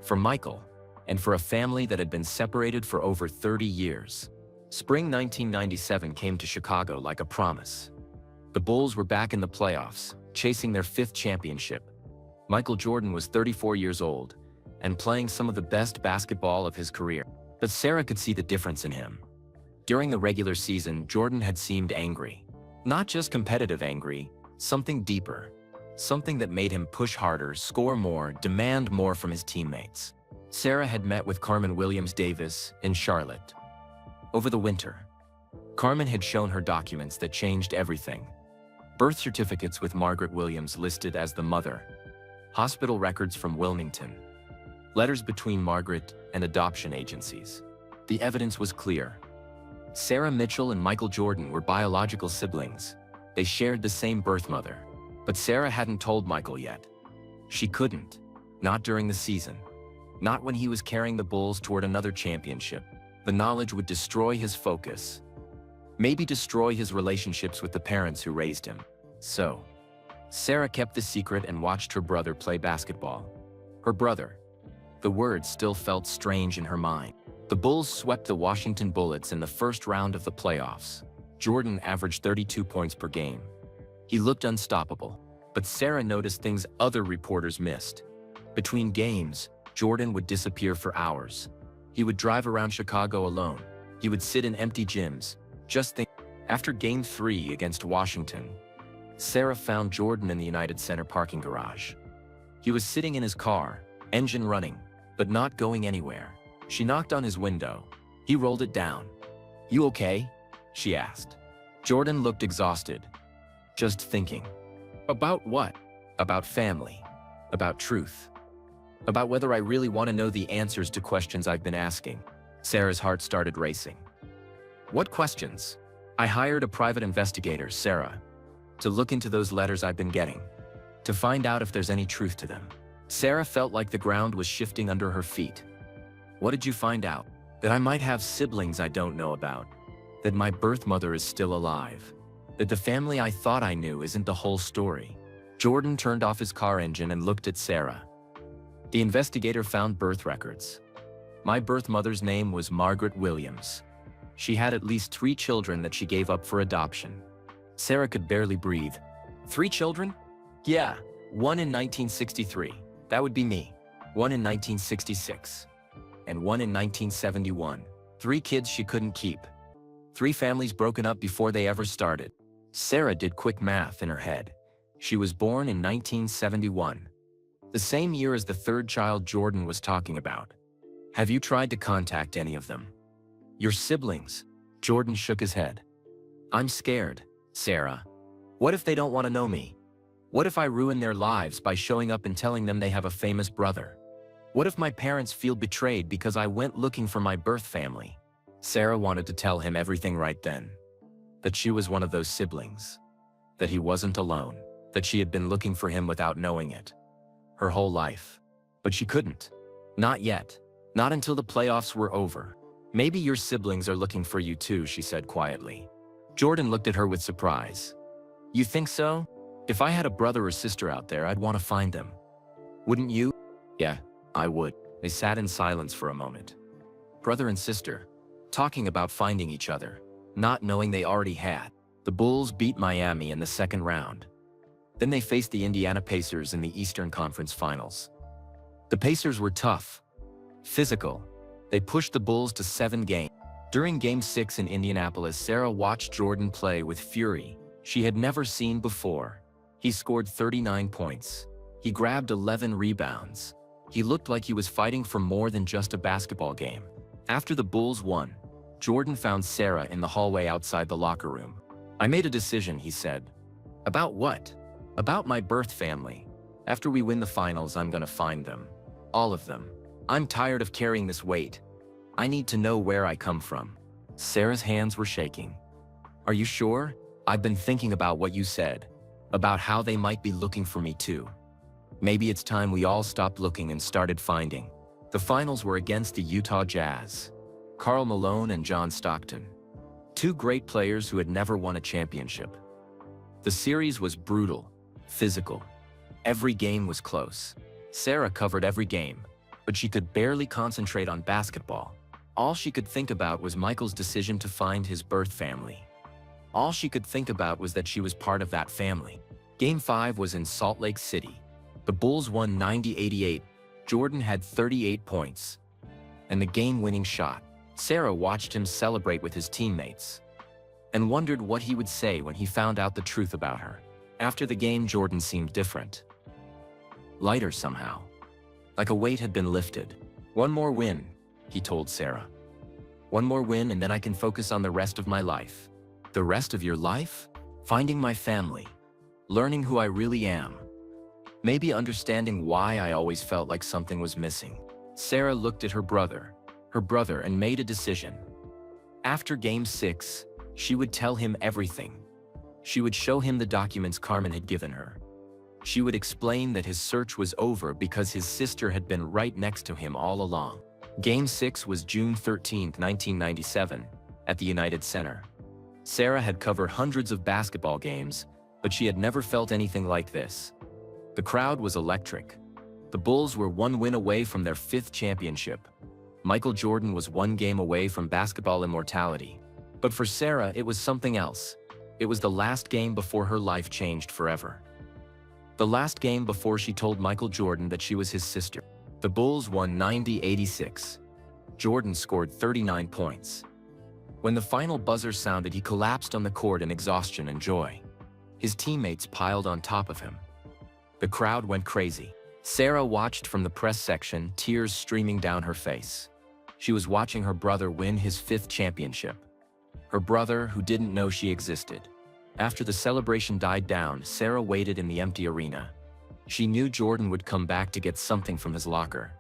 for Michael, and for a family that had been separated for over 30 years. Spring 1997 came to Chicago like a promise. The Bulls were back in the playoffs, chasing their 5th championship. Michael Jordan was 34 years old and playing some of the best basketball of his career. But Sarah could see the difference in him. During the regular season, Jordan had seemed angry. Not just competitive angry, something deeper. Something that made him push harder, score more, demand more from his teammates. Sarah had met with Carmen Williams Davis in Charlotte. Over the winter, Carmen had shown her documents that changed everything. Birth certificates with Margaret Williams listed as the mother. Hospital records from Wilmington. Letters between Margaret and adoption agencies. The evidence was clear. Sarah Mitchell and Michael Jordan were biological siblings. They shared the same birth mother. But Sarah hadn't told Michael yet. She couldn't. Not during the season. Not when he was carrying the Bulls toward another championship. The knowledge would destroy his focus. Maybe destroy his relationships with the parents who raised him. So, Sarah kept the secret and watched her brother play basketball. Her brother. The words still felt strange in her mind. The Bulls swept the Washington Bullets in the first round of the playoffs. Jordan averaged 32 points per game. He looked unstoppable. But Sarah noticed things other reporters missed. Between games, Jordan would disappear for hours. He would drive around Chicago alone. He would sit in empty gyms, just think. After Game 3 against Washington, Sarah found Jordan in the United Center parking garage. He was sitting in his car, engine running, but not going anywhere. She knocked on his window. He rolled it down. "You okay?" she asked. Jordan looked exhausted. "Just thinking." "About what?" "About family. About truth. About whether I really want to know the answers to questions I've been asking." Sarah's heart started racing. "What questions?" "I hired a private investigator, Sarah, to look into those letters I've been getting, to find out if there's any truth to them." Sarah felt like the ground was shifting under her feet. "What did you find out?" "That I might have siblings I don't know about. That my birth mother is still alive. That the family I thought I knew isn't the whole story." Jordan turned off his car engine and looked at Sarah. The investigator found birth records. "My birth mother's name was Margaret Williams. She had at least 3 children that she gave up for adoption." Sarah could barely breathe. 3 children? "Yeah, one in 1963. That would be me. One in 1966. And one in 1971. 3 kids she couldn't keep. 3 families broken up before they ever started." Sarah did quick math in her head. She was born in 1971. The same year as the 3rd child Jordan was talking about. "Have you tried to contact any of them?" "Your siblings?" Jordan shook his head. "I'm scared, Sarah. What if they don't want to know me? What if I ruin their lives by showing up and telling them they have a famous brother? What if my parents feel betrayed because I went looking for my birth family?" Sarah wanted to tell him everything right then. That she was one of those siblings. That he wasn't alone. That she had been looking for him without knowing it. Her whole life. But she couldn't. Not yet. Not until the playoffs were over. "Maybe your siblings are looking for you too," she said quietly. Jordan looked at her with surprise. "You think so? If I had a brother or sister out there, I'd want to find them. Wouldn't you?" "Yeah, I would." They sat in silence for a moment. Brother and sister, talking about finding each other, not knowing they already had. The Bulls beat Miami in the 2nd round. Then they faced the Indiana Pacers in the Eastern Conference Finals. The Pacers were tough, physical. They pushed the Bulls to 7 games. During Game 6 in Indianapolis, Sarah watched Jordan play with fury she had never seen before. He scored 39 points. He grabbed 11 rebounds. He looked like he was fighting for more than just a basketball game. After the Bulls won, Jordan found Sarah in the hallway outside the locker room. "I made a decision," he said. About what? About my birth family. After we win the finals, I'm gonna find them. All of them. I'm tired of carrying this weight. I need to know where I come from. Sarah's hands were shaking. Are you sure? I've been thinking about what you said. About how they might be looking for me too. Maybe it's time we all stopped looking and started finding. The finals were against the Utah Jazz. Karl Malone and John Stockton. Two great players who had never won a championship. The series was brutal, physical. Every game was close. Sarah covered every game, but she could barely concentrate on basketball. All she could think about was Michael's decision to find his birth family. All she could think about was that she was part of that family. Game 5 was in Salt Lake City. The Bulls won 90-88. Jordan had 38 points. And the game-winning shot. Sarah watched him celebrate with his teammates and wondered what he would say when he found out the truth about her. After the game, Jordan seemed different. Lighter somehow. Like a weight had been lifted. One more win, he told Sarah. One more win and then I can focus on the rest of my life. The rest of your life? Finding my family. Learning who I really am. Maybe understanding why I always felt like something was missing. Sarah looked at her brother, and made a decision. After Game 6, she would tell him everything. She would show him the documents Carmen had given her. She would explain that his search was over because his sister had been right next to him all along. Game 6 was June 13, 1997, at the United Center. Sarah had covered hundreds of basketball games, but she had never felt anything like this. The crowd was electric. The Bulls were one win away from their 5th championship. Michael Jordan was one game away from basketball immortality. But for Sarah, it was something else. It was the last game before her life changed forever. The last game before she told Michael Jordan that she was his sister. The Bulls won 90-86. Jordan scored 39 points. When the final buzzer sounded, he collapsed on the court in exhaustion and joy. His teammates piled on top of him. The crowd went crazy. Sarah watched from the press section, tears streaming down her face. She was watching her brother win his 5th championship. Her brother, who didn't know she existed. After the celebration died down, Sarah waited in the empty arena. She knew Jordan would come back to get something from his locker.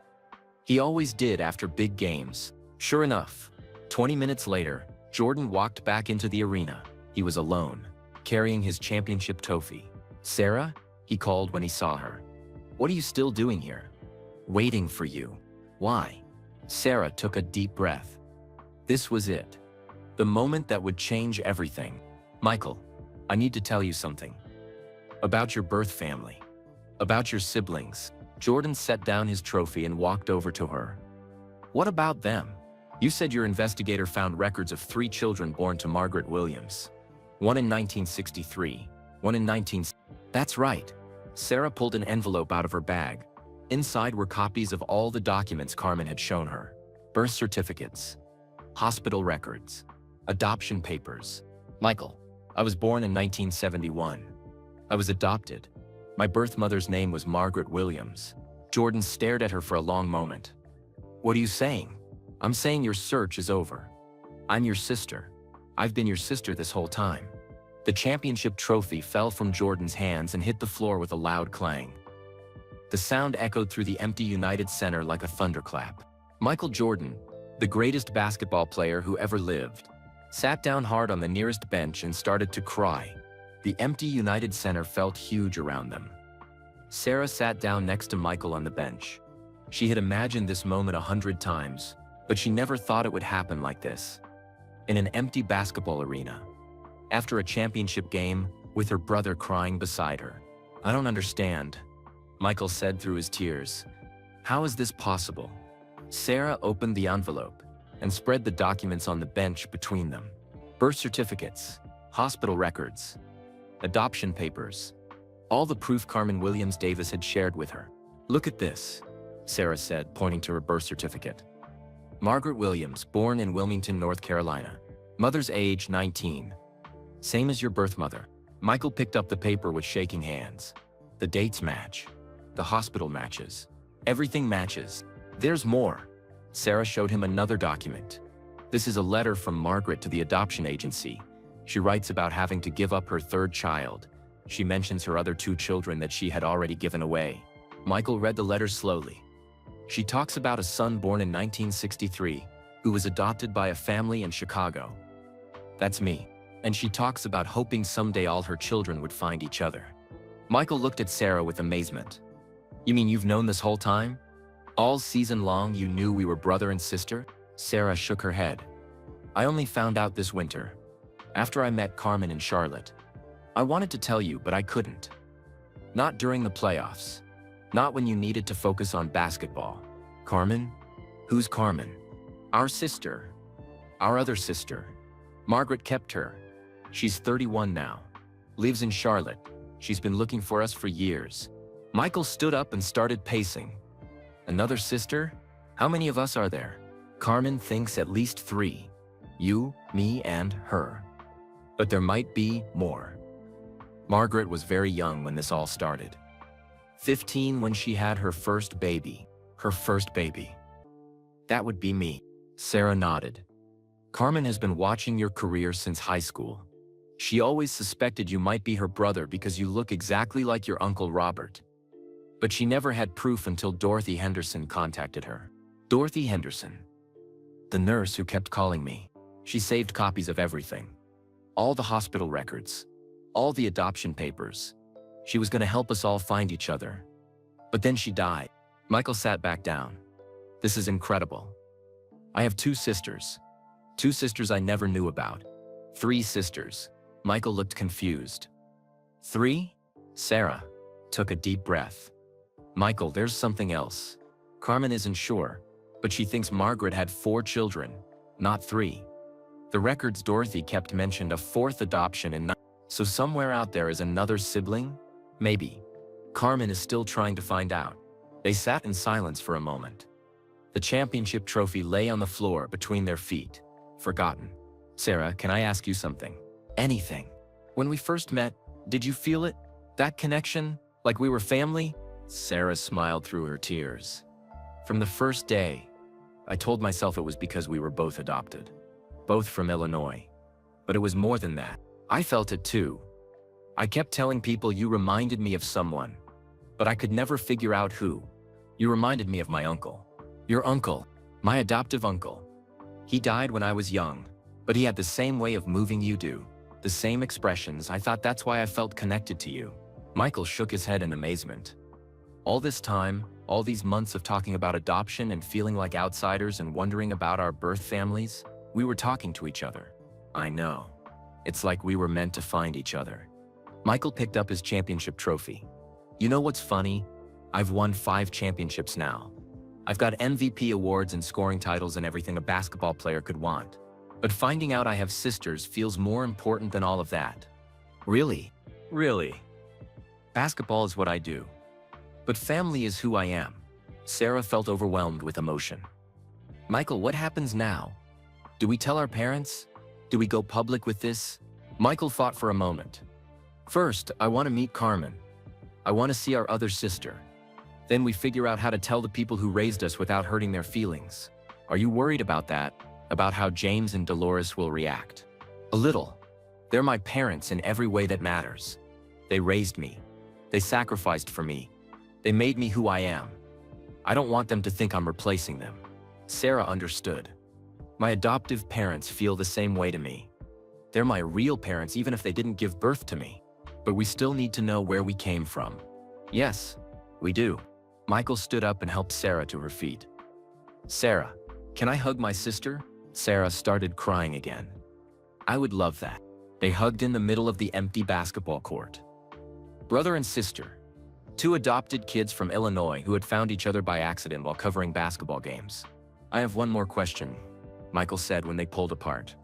He always did after big games. Sure enough, 20 minutes later, Jordan walked back into the arena. He was alone, carrying his championship trophy. "Sarah?" he called when he saw her. "What are you still doing here?" "Waiting for you." "Why?" Sarah took a deep breath. This was it. The moment that would change everything. "Michael, I need to tell you something. About your birth family. About your siblings." Jordan set down his trophy and walked over to her. "What about them? You said your investigator found records of 3 children born to Margaret Williams. One in 1963, one in 19... That's right." Sarah pulled an envelope out of her bag. Inside were copies of all the documents Carmen had shown her. Birth certificates, hospital records, adoption papers. "Michael, I was born in 1971. I was adopted. My birth mother's name was Margaret Williams." Jordan stared at her for a long moment. "What are you saying?" "I'm saying your search is over. I'm your sister. I've been your sister this whole time." The championship trophy fell from Jordan's hands and hit the floor with a loud clang. The sound echoed through the empty United Center like a thunderclap. Michael Jordan, the greatest basketball player who ever lived, sat down hard on the nearest bench and started to cry. The empty United Center felt huge around them. Sarah sat down next to Michael on the bench. She had imagined this moment 100 times, but she never thought it would happen like this. In an empty basketball arena. After a championship game, with her brother crying beside her. "I don't understand," Michael said through his tears. "How is this possible?" Sarah opened the envelope and spread the documents on the bench between them. Birth certificates, hospital records, adoption papers, all the proof Carmen Williams Davis had shared with her. "Look at this," Sarah said, pointing to her birth certificate. "Margaret Williams, born in Wilmington, North Carolina. Mother's age 19. Same as your birth mother." Michael picked up the paper with shaking hands. "The dates match. The hospital matches. Everything matches. There's more." Sarah showed him another document. "This is a letter from Margaret to the adoption agency. She writes about having to give up her 3rd child She mentions her other 2 children that she had already given away. Michael read the letter slowly. She talks about a son born in 1963 who was adopted by a family in Chicago. That's me. And she talks about hoping someday all her children would find each other. Michael looked at Sarah with amazement. You mean you've known this whole time? All season long you knew we were brother and sister? Sarah shook her head. I only found out this winter, after I met Carmen and Charlotte. I wanted to tell you, but I couldn't. Not during the playoffs. Not when you needed to focus on basketball. Carmen? Who's Carmen? Our sister. Our other sister. Margaret kept her. She's 31 now. Lives in Charlotte. She's been looking for us for years. Michael stood up and started pacing. Another sister? How many of us are there? Carmen thinks at least 3. You, me, and her. But there might be more. Margaret was very young when this all started. 15 when she had her first baby. Her first baby. That would be me. Sarah nodded. Carmen has been watching your career since high school. She always suspected you might be her brother because you look exactly like your Uncle Robert. But she never had proof until Dorothy Henderson contacted her. Dorothy Henderson. The nurse who kept calling me. She saved copies of everything. All the hospital records. All the adoption papers. She was going to help us all find each other. But then she died. Michael sat back down. This is incredible. I have 2 sisters. 2 sisters I never knew about. 3 sisters. Michael looked confused. 3? Sarah took a deep breath. Michael, there's something else. Carmen isn't sure, but she thinks Margaret had 4 children, not 3. The records Dorothy kept mentioned a 4th adoption in. So somewhere out there is another sibling? Maybe. Carmen is still trying to find out. They sat in silence for a moment. The championship trophy lay on the floor between their feet, forgotten. Sarah, can I ask you something? Anything. When we first met, did you feel it? That connection? Like we were family? Sarah smiled through her tears. From the first day, I told myself it was because we were both adopted. Both from Illinois. But it was more than that. I felt it too. I kept telling people you reminded me of someone, but I could never figure out who. You reminded me of my uncle. Your uncle. My adoptive uncle. He died when I was young, but he had the same way of moving you do. The same expressions. I thought that's why I felt connected to you. Michael shook his head in amazement. All this time, all these months of talking about adoption and feeling like outsiders and wondering about our birth families, we were talking to each other. I know. It's like we were meant to find each other. Michael picked up his championship trophy. You know what's funny? I've won 5 championships now. I've got MVP awards and scoring titles and everything a basketball player could want. But finding out I have sisters feels more important than all of that. Really? Really? Basketball is what I do. But family is who I am. Sarah felt overwhelmed with emotion. Michael, what happens now? Do we tell our parents? Do we go public with this? Michael thought for a moment. First, I want to meet Carmen. I want to see our other sister. Then we figure out how to tell the people who raised us without hurting their feelings. Are you worried about that? About how James and Dolores will react? A little. They're my parents in every way that matters. They raised me. They sacrificed for me. They made me who I am. I don't want them to think I'm replacing them. Sarah understood. My adoptive parents feel the same way to me. They're my real parents even if they didn't give birth to me. But we still need to know where we came from. Yes, we do. Michael stood up and helped Sarah to her feet. Sarah, can I hug my sister? Sarah started crying again. I would love that. They hugged in the middle of the empty basketball court. Brother and sister. 2 adopted kids from Illinois who had found each other by accident while covering basketball games. I have one more question, Michael said when they pulled apart.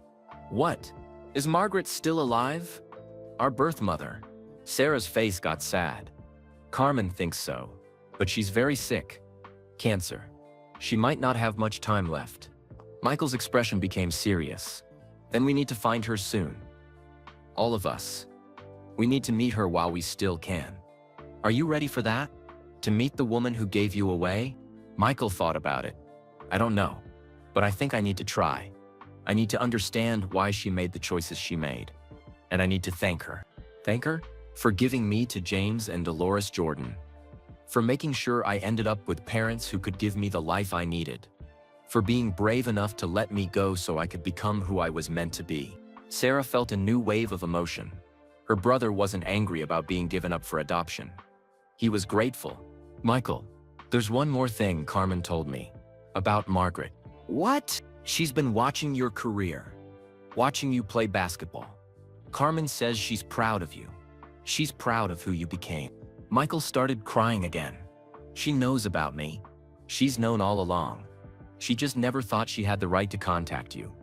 What? Is Margaret still alive? Our birth mother. Sarah's face got sad. Carmen thinks so, but she's very sick. Cancer. She might not have much time left. Michael's expression became serious. Then we need to find her soon. All of us. We need to meet her while we still can. Are you ready for that? To meet the woman who gave you away? Michael thought about it. I don't know, but I think I need to try. I need to understand why she made the choices she made. And I need to thank her. Thank her? for giving me to James and Dolores Jordan, for making sure I ended up with parents who could give me the life I needed, for being brave enough to let me go so I could become who I was meant to be. Sarah felt a new wave of emotion. Her brother wasn't angry about being given up for adoption. He was grateful. Michael, there's one more thing Carmen told me about Margaret. What? She's been watching your career, watching you play basketball. Carmen says she's proud of you. She's proud of who you became. Michael started crying again. She knows about me. She's known all along. She just never thought she had the right to contact you.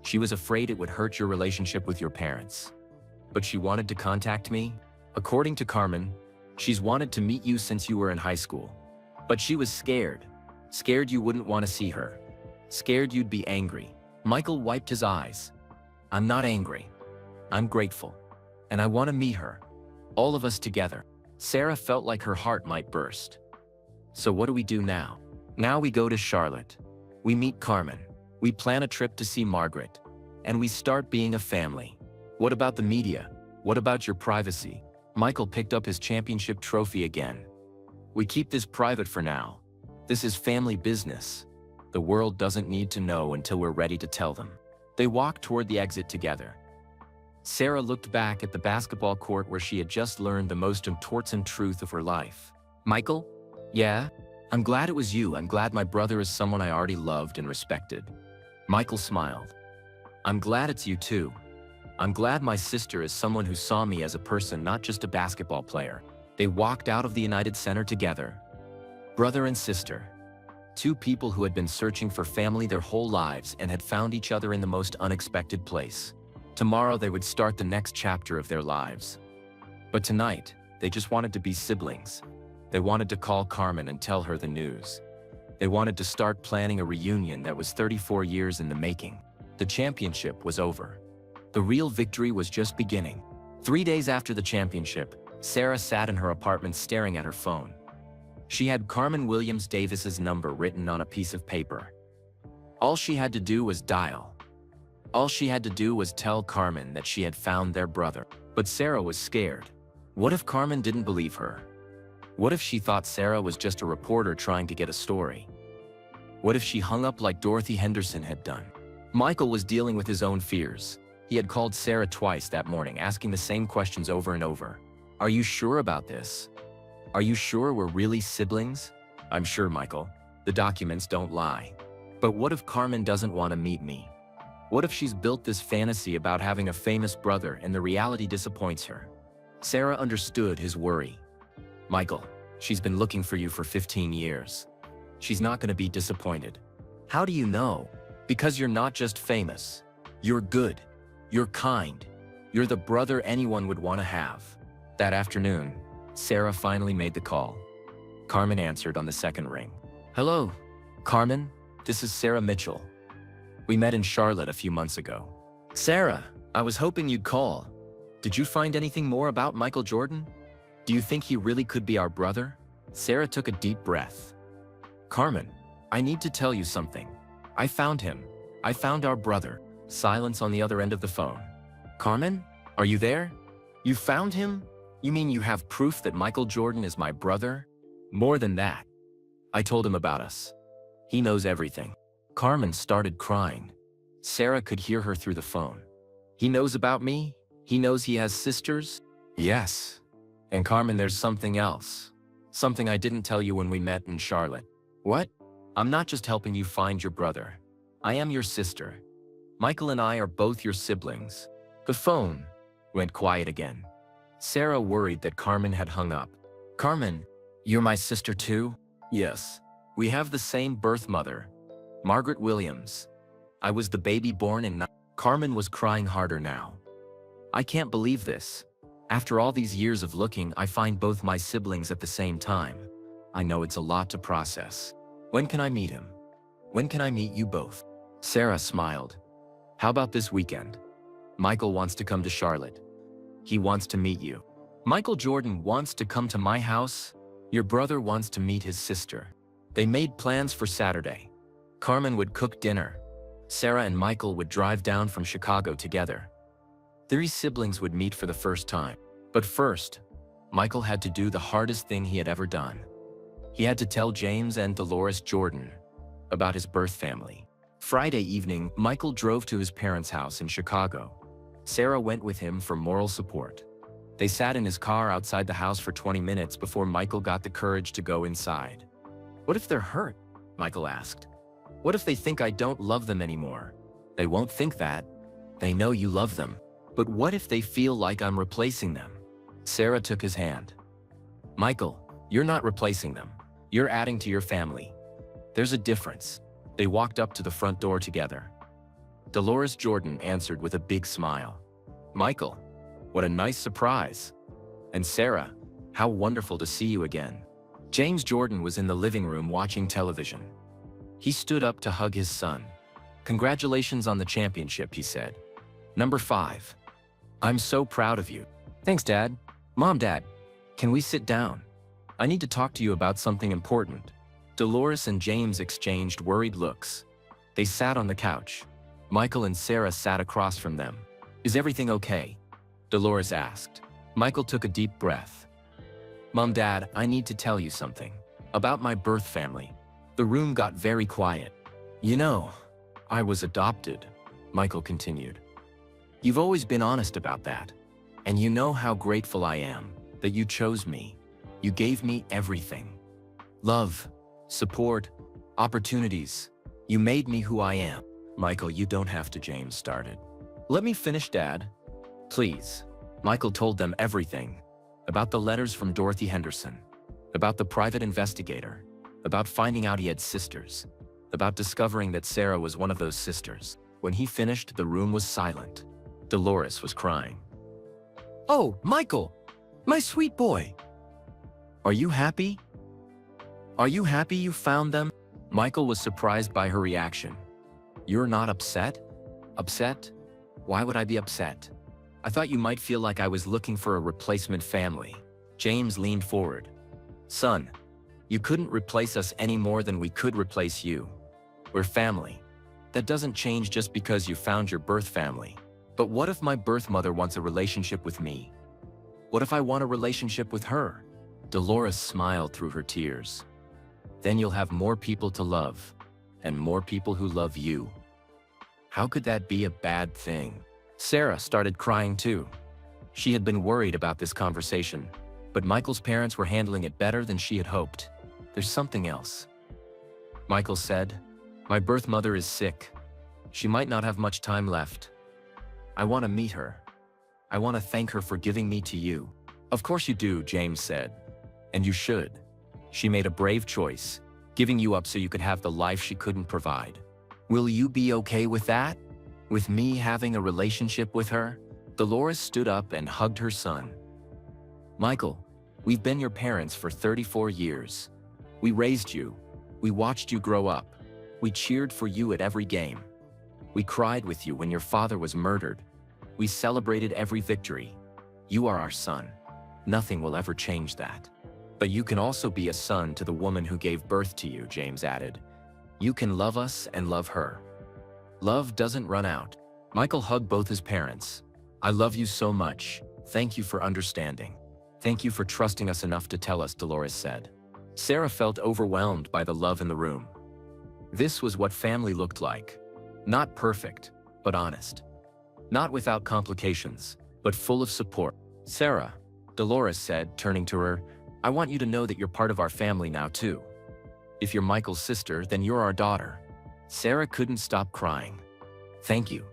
She was afraid it would hurt your relationship with your parents. But she wanted to contact me? According to Carmen, she's wanted to meet you since you were in high school. But she was scared. Scared you wouldn't want to see her. Scared you'd be angry. Michael wiped his eyes. I'm not angry. I'm grateful. And I want to meet her. All of us together. Sarah felt like her heart might burst. So what do we do now? Now we go to Charlotte. We meet Carmen. We plan a trip to see Margaret. And we start being a family. What about the media? What about your privacy? Michael picked up his championship trophy again. We keep this private for now. This is family business. The world doesn't need to know until we're ready to tell them. They walked toward the exit together. Sarah looked back at the basketball court where she had just learned the most important truth of her life. Michael? Yeah? I'm glad it was you. I'm glad my brother is someone I already loved and respected. Michael smiled. I'm glad it's you too. I'm glad my sister is someone who saw me as a person, not just a basketball player. They walked out of the United Center together. Brother and sister. Two people who had been searching for family their whole lives and had found each other in the most unexpected place. Tomorrow they would start the next chapter of their lives. But tonight, they just wanted to be siblings. They wanted to call Carmen and tell her the news. They wanted to start planning a reunion that was 34 years in the making. The championship was over. The real victory was just beginning. 3 days after the championship, Sarah sat in her apartment staring at her phone. She had Carmen Williams Davis's number written on a piece of paper. All she had to do was dial. All she had to do was tell Carmen that she had found their brother. But Sarah was scared. What if Carmen didn't believe her? What if she thought Sarah was just a reporter trying to get a story? What if she hung up like Dorothy Henderson had done? Michael was dealing with his own fears. He had called Sarah twice that morning, asking the same questions over and over. Are you sure about this? Are you sure we're really siblings? I'm sure, Michael. The documents don't lie. But what if Carmen doesn't want to meet me? What if she's built this fantasy about having a famous brother and the reality disappoints her? Sarah understood his worry. Michael, she's been looking for you for 15 years. She's not going to be disappointed. How do you know? Because you're not just famous. You're good. You're kind. You're the brother anyone would want to have. That afternoon, Sarah finally made the call. Carmen answered on the second ring. Hello, Carmen. This is Sarah Mitchell. We met in Charlotte a few months ago. Sarah, I was hoping you'd call. Did you find anything more about Michael Jordan? Do you think he really could be our brother? Sarah took a deep breath. Carmen, I need to tell you something. I found him. I found our brother. Silence on the other end of the phone. Carmen, are you there? You found him? You mean you have proof that Michael Jordan is my brother? More than that. I told him about us. He knows everything. Carmen started crying. Sarah could hear her through the phone. He knows about me? He knows he has sisters? Yes. And Carmen, there's something else. Something I didn't tell you when we met in Charlotte. What? I'm not just helping you find your brother. I am your sister. Michael and I are both your siblings. The phone went quiet again. Sarah worried that Carmen had hung up. Carmen, you're my sister too? Yes. We have the same birth mother, Margaret Williams. I was the baby born in... Carmen was crying harder now. I can't believe this. After all these years of looking, I find both my siblings at the same time. I know it's a lot to process. When can I meet him? When can I meet you both? Sarah smiled. How about this weekend? Michael wants to come to Charlotte. He wants to meet you. Michael Jordan wants to come to my house. Your brother wants to meet his sister. They made plans for Saturday. Carmen would cook dinner. Sarah and Michael would drive down from Chicago together. 3 siblings would meet for the first time. But first, Michael had to do the hardest thing he had ever done. He had to tell James and Dolores Jordan about his birth family. Friday evening, Michael drove to his parents' house in Chicago. Sarah went with him for moral support. They sat in his car outside the house for 20 minutes before Michael got the courage to go inside. "What if they're hurt?" Michael asked. "What if they think I don't love them anymore?" "They won't think that. They know you love them. But what if they feel like I'm replacing them?" Sarah took his hand. "Michael, you're not replacing them. You're adding to your family. There's a difference." They walked up to the front door together. Dolores Jordan answered with a big smile. "Michael, what a nice surprise. And Sarah, how wonderful to see you again." James Jordan was in the living room watching television. He stood up to hug his son. "Congratulations on the championship," he said. "Number 5. I'm so proud of you." "Thanks, Dad." "Mom, Dad, can we sit down? I need to talk to you about something important." Dolores and James exchanged worried looks. They sat on the couch. Michael and Sarah sat across from them. "Is everything okay?" Dolores asked. Michael took a deep breath. "Mom, Dad, I need to tell you something. About my birth family." The room got very quiet. "You know, I was adopted," Michael continued. "You've always been honest about that. And you know how grateful I am that you chose me. You gave me everything. Love, support, opportunities. You made me who I am." "Michael, you don't have to," James started. "Let me finish, Dad. Please." Michael told them everything. About the letters from Dorothy Henderson. About the private investigator. About finding out he had sisters. About discovering that Sarah was one of those sisters. When he finished, the room was silent. Dolores was crying. "Oh, Michael, my sweet boy. Are you happy? Are you happy you found them?" Michael was surprised by her reaction. "You're not upset?" "Upset? Why would I be upset? I thought you might feel like I was looking for a replacement family." James leaned forward. "Son, you couldn't replace us any more than we could replace you. We're family. That doesn't change just because you found your birth family. But what if my birth mother wants a relationship with me? What if I want a relationship with her?" Dolores smiled through her tears. "Then you'll have more people to love, and more people who love you. How could that be a bad thing?" Sarah started crying too. She had been worried about this conversation, but Michael's parents were handling it better than she had hoped. "There's something else," Michael said. "My birth mother is sick. She might not have much time left. I want to meet her. I want to thank her for giving me to you." "Of course you do," James said. "And you should. She made a brave choice, giving you up so you could have the life she couldn't provide. Will you be okay with that? With me having a relationship with her?" Dolores stood up and hugged her son. "Michael, we've been your parents for 34 years. We raised you. We watched you grow up. We cheered for you at every game. We cried with you when your father was murdered. We celebrated every victory. You are our son. Nothing will ever change that. But you can also be a son to the woman who gave birth to you," James added. "You can love us and love her. Love doesn't run out." Michael hugged both his parents. "I love you so much. Thank you for understanding. Thank you for trusting us enough to tell us," Dolores said. Sarah felt overwhelmed by the love in the room. This was what family looked like. Not perfect, but honest. Not without complications, but full of support. "Sarah," Dolores said, turning to her, "I want you to know that you're part of our family now too. If you're Michael's sister, then you're our daughter." Sarah couldn't stop crying. "Thank you.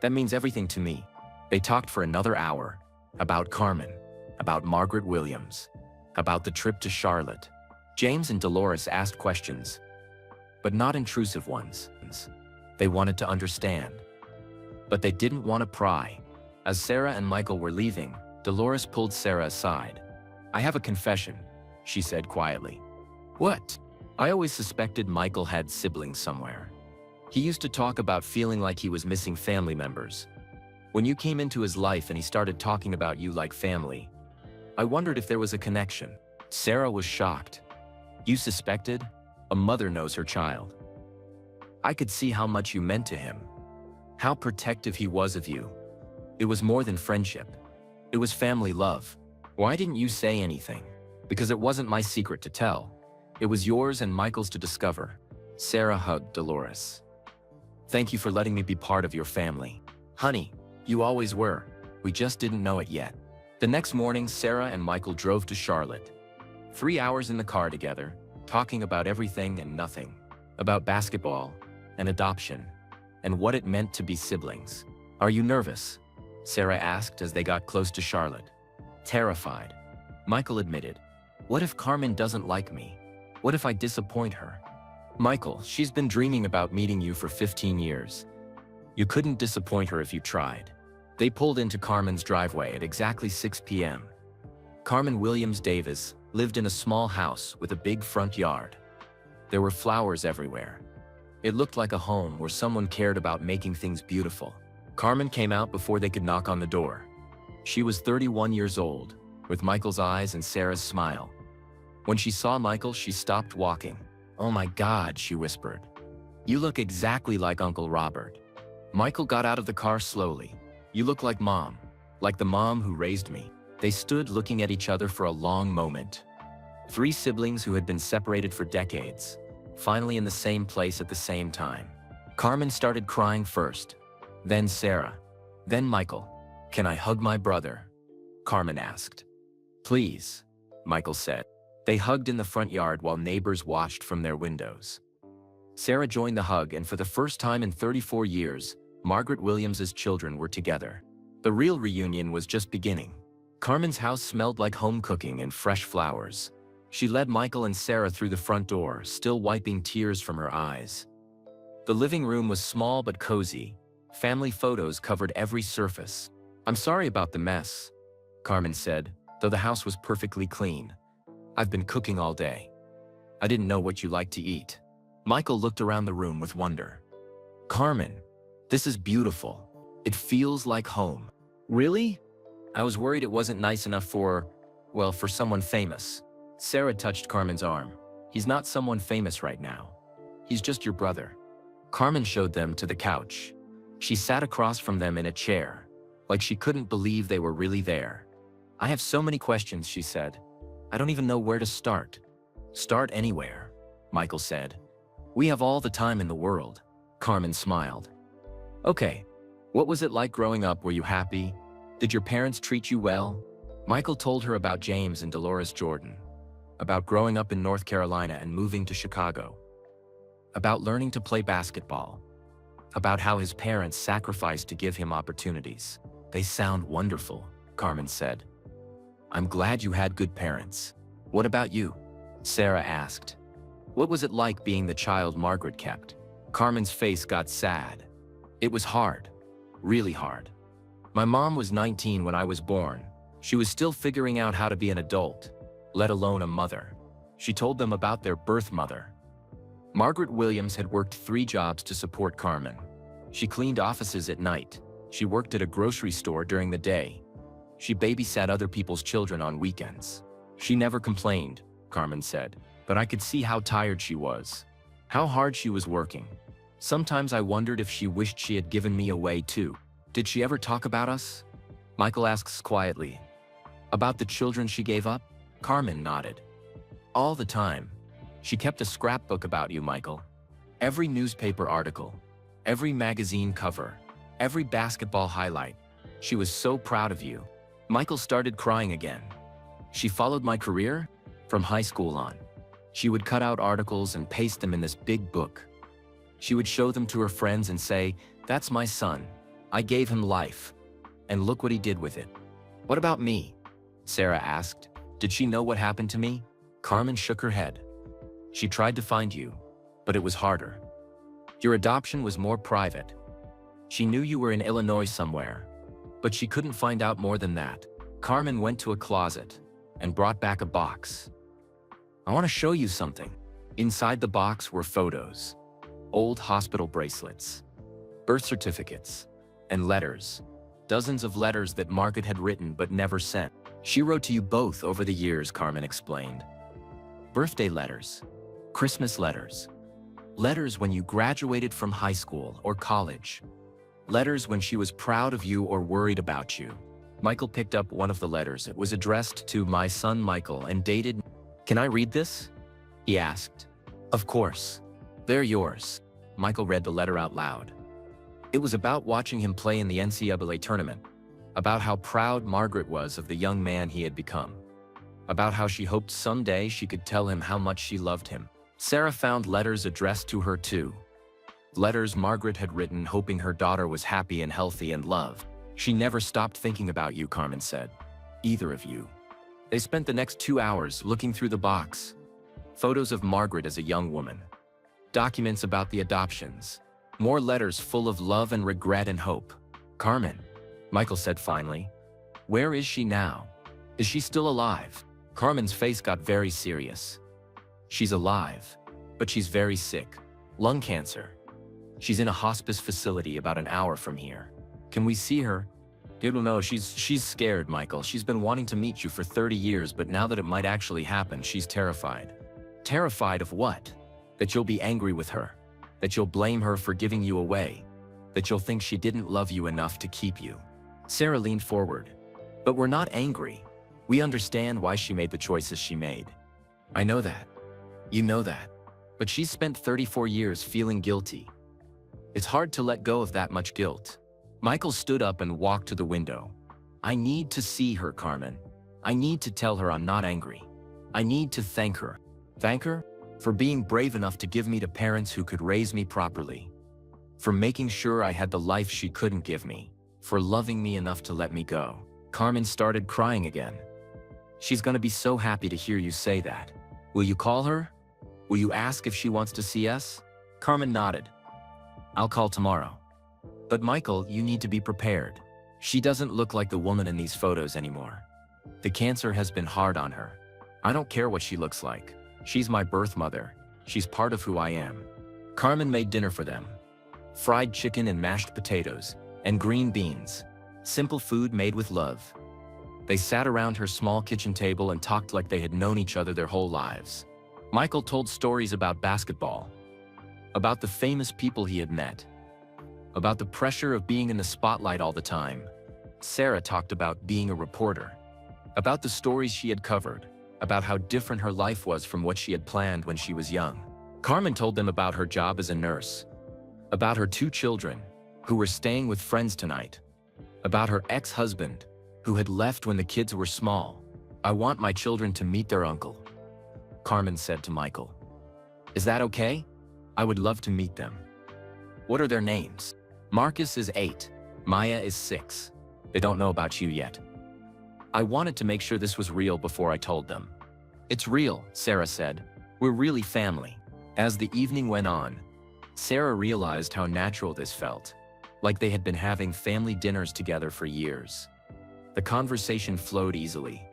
That means everything to me." They talked for another hour. About Carmen. About Margaret Williams. About the trip to Charlotte. James and Dolores asked questions, but not intrusive ones. They wanted to understand. But they didn't want to pry. As Sarah and Michael were leaving, Dolores pulled Sarah aside. "I have a confession," she said quietly. "What?" "I always suspected Michael had siblings somewhere. He used to talk about feeling like he was missing family members. When you came into his life and he started talking about you like family, I wondered if there was a connection." Sarah was shocked. "You suspected? A mother knows her child. I could see how much you meant to him. How protective he was of you. It was more than friendship. It was family love. Why didn't you say anything? Because it wasn't my secret to tell. It was yours and Michael's to discover. Sarah hugged Dolores. Thank you for letting me be part of your family. Honey, you always were. We just didn't know it yet. The next morning, Sarah and Michael drove to Charlotte. 3 hours in the car together, talking about everything and nothing. About basketball, and adoption, and what it meant to be siblings. Are you nervous? Sarah asked as they got close to Charlotte. Terrified. Michael admitted. What if Carmen doesn't like me? What if I disappoint her? Michael, she's been dreaming about meeting you for 15 years. You couldn't disappoint her if you tried. They pulled into Carmen's driveway at exactly 6 p.m. Carmen Williams Davis lived in a small house with a big front yard. There were flowers everywhere. It looked like a home where someone cared about making things beautiful. Carmen came out before they could knock on the door. She was 31 years old, with Michael's eyes and Sarah's smile. When she saw Michael, she stopped walking. "Oh my God," she whispered. "You look exactly like Uncle Robert." Michael got out of the car slowly. "You look like Mom, like the mom who raised me." They stood looking at each other for a long moment. 3 siblings who had been separated for decades, finally in the same place at the same time. Carmen started crying first, then Sarah, then Michael. "Can I hug my brother?" Carmen asked. "Please," Michael said. They hugged in the front yard while neighbors watched from their windows. Sarah joined the hug, and for the first time in 34 years, Margaret Williams's children were together. The real reunion was just beginning. Carmen's house smelled like home cooking and fresh flowers. She led Michael and Sarah through the front door, still wiping tears from her eyes. The living room was small but cozy. Family photos covered every surface. "I'm sorry about the mess," Carmen said, though the house was perfectly clean. "I've been cooking all day. I didn't know what you like to eat." Michael looked around the room with wonder. "Carmen, this is beautiful. It feels like home." "Really? I was worried it wasn't nice enough for someone famous." Sarah touched Carmen's arm. "He's not someone famous right now. He's just your brother." Carmen showed them to the couch. She sat across from them in a chair, like she couldn't believe they were really there. "I have so many questions," she said. "I don't even know where to start." "Start anywhere," Michael said. "We have all the time in the world." Carmen smiled. "Okay, what was it like growing up? Were you happy? Did your parents treat you well?" Michael told her about James and Dolores Jordan, about growing up in North Carolina and moving to Chicago, about learning to play basketball, about how his parents sacrificed to give him opportunities. "They sound wonderful," Carmen said. "I'm glad you had good parents." "What about you?" Sarah asked. "What was it like being the child Margaret kept?" Carmen's face got sad. "It was hard, really hard. My mom was 19 when I was born. She was still figuring out how to be an adult, let alone a mother." She told them about their birth mother. Margaret Williams had worked 3 jobs to support Carmen. She cleaned offices at night. She worked at a grocery store during the day. She babysat other people's children on weekends. "She never complained," Carmen said, "but I could see how tired she was, how hard she was working. Sometimes I wondered if she wished she had given me away too." "Did she ever talk about us?" Michael asks quietly. "About the children she gave up?" Carmen nodded. "All the time. She kept a scrapbook about you, Michael. Every newspaper article, every magazine cover, every basketball highlight. She was so proud of you." Michael started crying again. "She followed my career from high school on. She would cut out articles and paste them in this big book. She would show them to her friends and say, 'That's my son. I gave him life. And look what he did with it.'" "What about me?" Sarah asked. "Did she know what happened to me?" Carmen shook her head. "She tried to find you, but it was harder. Your adoption was more private. She knew you were in Illinois somewhere, but she couldn't find out more than that." Carmen went to a closet and brought back a box. "I want to show you something." Inside the box were photos, old hospital bracelets, birth certificates, and letters. Dozens of letters that Margaret had written but never sent. "She wrote to you both over the years," Carmen explained. "Birthday letters, Christmas letters, letters when you graduated from high school or college, letters when she was proud of you or worried about you. Michael picked up one of the letters. It was addressed to my son Michael and dated. "Can I read this?" he asked. "Of course. They're yours." Michael read the letter out loud. It was about watching him play in the NCAA tournament, about how proud Margaret was of the young man he had become, about how she hoped someday she could tell him how much she loved him. Sarah found letters addressed to her too. Letters Margaret had written hoping her daughter was happy and healthy and loved. "She never stopped thinking about you," Carmen said. "Either of you." They spent the next 2 hours looking through the box. Photos of Margaret as a young woman. Documents about the adoptions. More letters full of love and regret and hope. "Carmen," Michael said finally, "where is she now? Is she still alive?" Carmen's face got very serious. "She's alive, but she's very sick. Lung cancer. She's in a hospice facility about an hour from here. Can we see her?" "You don't know, she's scared, Michael. She's been wanting to meet you for 30 years, but now that it might actually happen, she's terrified." "Terrified of what?" "That you'll be angry with her. That you'll blame her for giving you away. That you'll think she didn't love you enough to keep you." Sarah leaned forward. "But we're not angry. We understand why she made the choices she made." "I know that. You know that. But she's spent 34 years feeling guilty. It's hard to let go of that much guilt." Michael stood up and walked to the window. "I need to see her, Carmen. I need to tell her I'm not angry. I need to thank her." "Thank her? For being brave enough to give me to parents who could raise me properly. For making sure I had the life she couldn't give me. For loving me enough to let me go." Carmen started crying again. "She's gonna be so happy to hear you say that. Will you call her? Will you ask if she wants to see us?" Carmen nodded. "I'll call tomorrow. But Michael, you need to be prepared. She doesn't look like the woman in these photos anymore. The cancer has been hard on her. I don't care what she looks like. She's my birth mother. She's part of who I am." Carmen made dinner for them. Fried chicken and mashed potatoes, and green beans. Simple food made with love. They sat around her small kitchen table and talked like they had known each other their whole lives. Michael told stories about basketball, about the famous people he had met, about the pressure of being in the spotlight all the time. Sarah talked about being a reporter, about the stories she had covered, about how different her life was from what she had planned when she was young. Carmen told them about her job as a nurse, about her 2 children, who were staying with friends tonight, about her ex-husband, who had left when the kids were small. "I want my children to meet their uncle," Carmen said to Michael. "Is that okay? I would love to meet them." "What are their names?" "Marcus is 8. Maya is 6. They don't know about you yet." I wanted to make sure this was real before I told them. "It's real," Sarah said. "We're really family." As the evening went on, Sarah realized how natural this felt, like they had been having family dinners together for years. The conversation flowed easily.